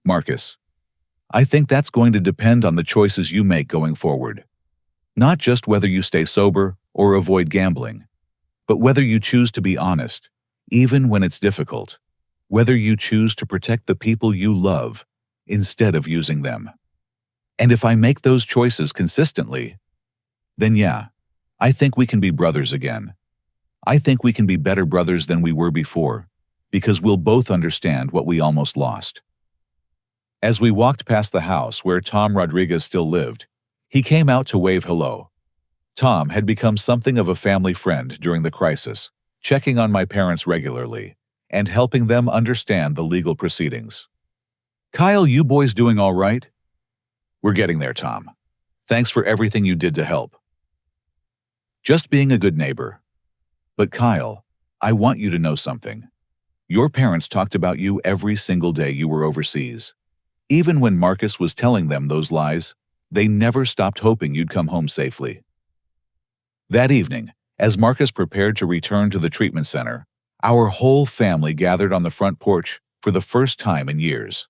Marcus, I think that's going to depend on the choices you make going forward. Not just whether you stay sober or avoid gambling, but whether you choose to be honest, even when it's difficult, whether you choose to protect the people you love instead of using them. And if I make those choices consistently, then yeah, I think we can be brothers again. I think we can be better brothers than we were before, because we'll both understand what we almost lost. As we walked past the house where Tom Rodriguez still lived, he came out to wave hello. Tom had become something of a family friend during the crisis, checking on my parents regularly and helping them understand the legal proceedings. Kyle, you boys doing all right? We're getting there, Tom. Thanks for everything you did to help. Just being a good neighbor. But Kyle, I want you to know something. Your parents talked about you every single day you were overseas. Even when Marcus was telling them those lies, they never stopped hoping you'd come home safely. That evening, as Marcus prepared to return to the treatment center, our whole family gathered on the front porch for the first time in years.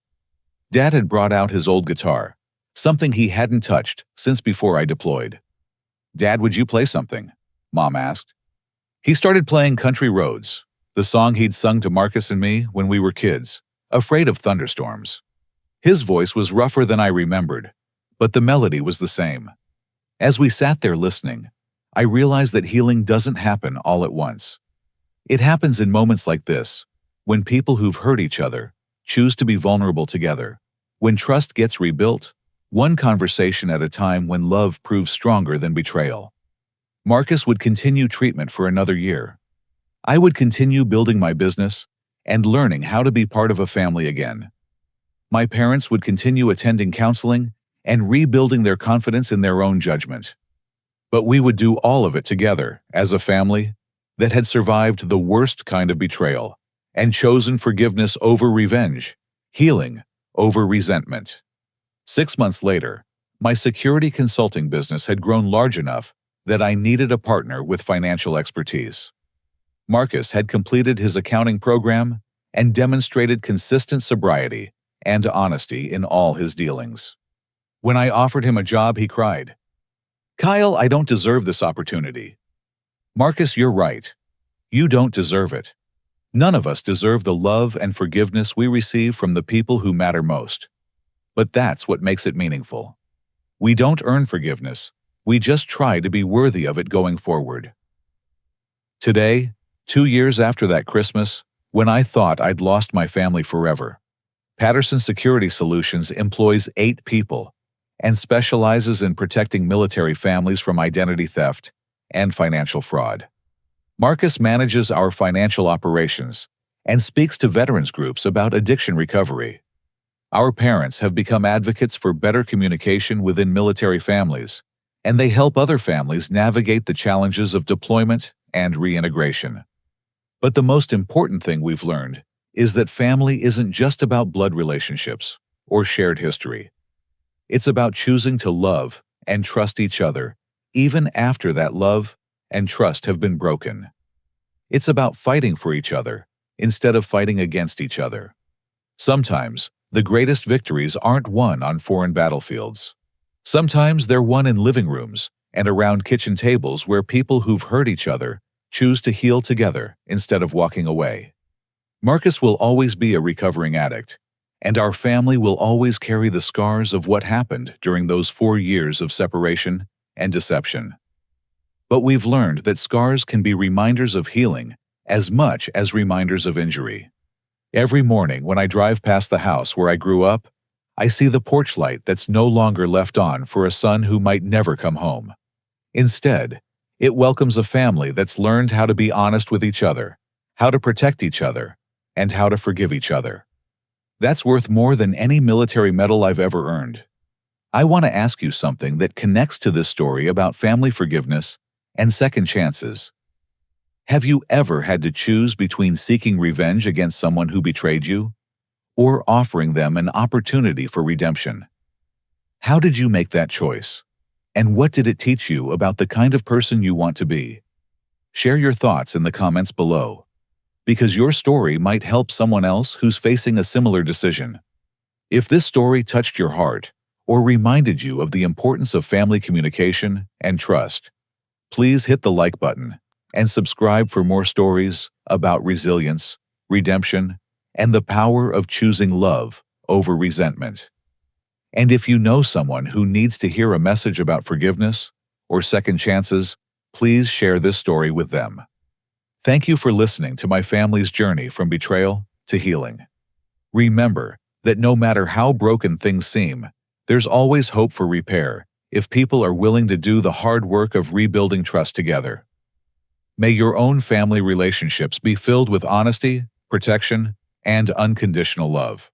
Dad had brought out his old guitar, something he hadn't touched since before I deployed. Dad, would you play something? Mom asked. He started playing Country Roads, the song he'd sung to Marcus and me when we were kids, afraid of thunderstorms. His voice was rougher than I remembered, but the melody was the same. As we sat there listening, I realized that healing doesn't happen all at once. It happens in moments like this, when people who've hurt each other choose to be vulnerable together, when trust gets rebuilt, one conversation at a time, when love proves stronger than betrayal. Marcus would continue treatment for another year. I would continue building my business and learning how to be part of a family again. My parents would continue attending counseling and rebuilding their confidence in their own judgment. But we would do all of it together as a family that had survived the worst kind of betrayal and chosen forgiveness over revenge, healing over resentment. 6 months later, my security consulting business had grown large enough that I needed a partner with financial expertise. Marcus had completed his accounting program and demonstrated consistent sobriety and honesty in all his dealings. When I offered him a job, he cried, "Kyle, I don't deserve this opportunity." Marcus, you're right. You don't deserve it. None of us deserve the love and forgiveness we receive from the people who matter most. But that's what makes it meaningful. We don't earn forgiveness. We just try to be worthy of it going forward. Today, 2 years after that Christmas, when I thought I'd lost my family forever, Patterson Security Solutions employs 8 people and specializes in protecting military families from identity theft and financial fraud. Marcus manages our financial operations and speaks to veterans groups about addiction recovery. Our parents have become advocates for better communication within military families, and they help other families navigate the challenges of deployment and reintegration. But the most important thing we've learned is that family isn't just about blood relationships or shared history. It's about choosing to love and trust each other, even after that love and trust have been broken. It's about fighting for each other instead of fighting against each other. Sometimes, the greatest victories aren't won on foreign battlefields. Sometimes they're won in living rooms and around kitchen tables where people who've hurt each other choose to heal together instead of walking away. Marcus will always be a recovering addict, and our family will always carry the scars of what happened during those 4 years of separation and deception. But we've learned that scars can be reminders of healing as much as reminders of injury. Every morning when I drive past the house where I grew up, I see the porch light that's no longer left on for a son who might never come home. Instead, it welcomes a family that's learned how to be honest with each other, how to protect each other, and how to forgive each other. That's worth more than any military medal I've ever earned. I want to ask you something that connects to this story about family forgiveness and second chances. Have you ever had to choose between seeking revenge against someone who betrayed you or offering them an opportunity for redemption? How did you make that choice? And what did it teach you about the kind of person you want to be? Share your thoughts in the comments below, because your story might help someone else who's facing a similar decision. If this story touched your heart or reminded you of the importance of family communication and trust, please hit the like button and subscribe for more stories about resilience, redemption, and the power of choosing love over resentment. And if you know someone who needs to hear a message about forgiveness or second chances, please share this story with them. Thank you for listening to my family's journey from betrayal to healing. Remember that no matter how broken things seem, there's always hope for repair if people are willing to do the hard work of rebuilding trust together. May your own family relationships be filled with honesty, protection, and unconditional love.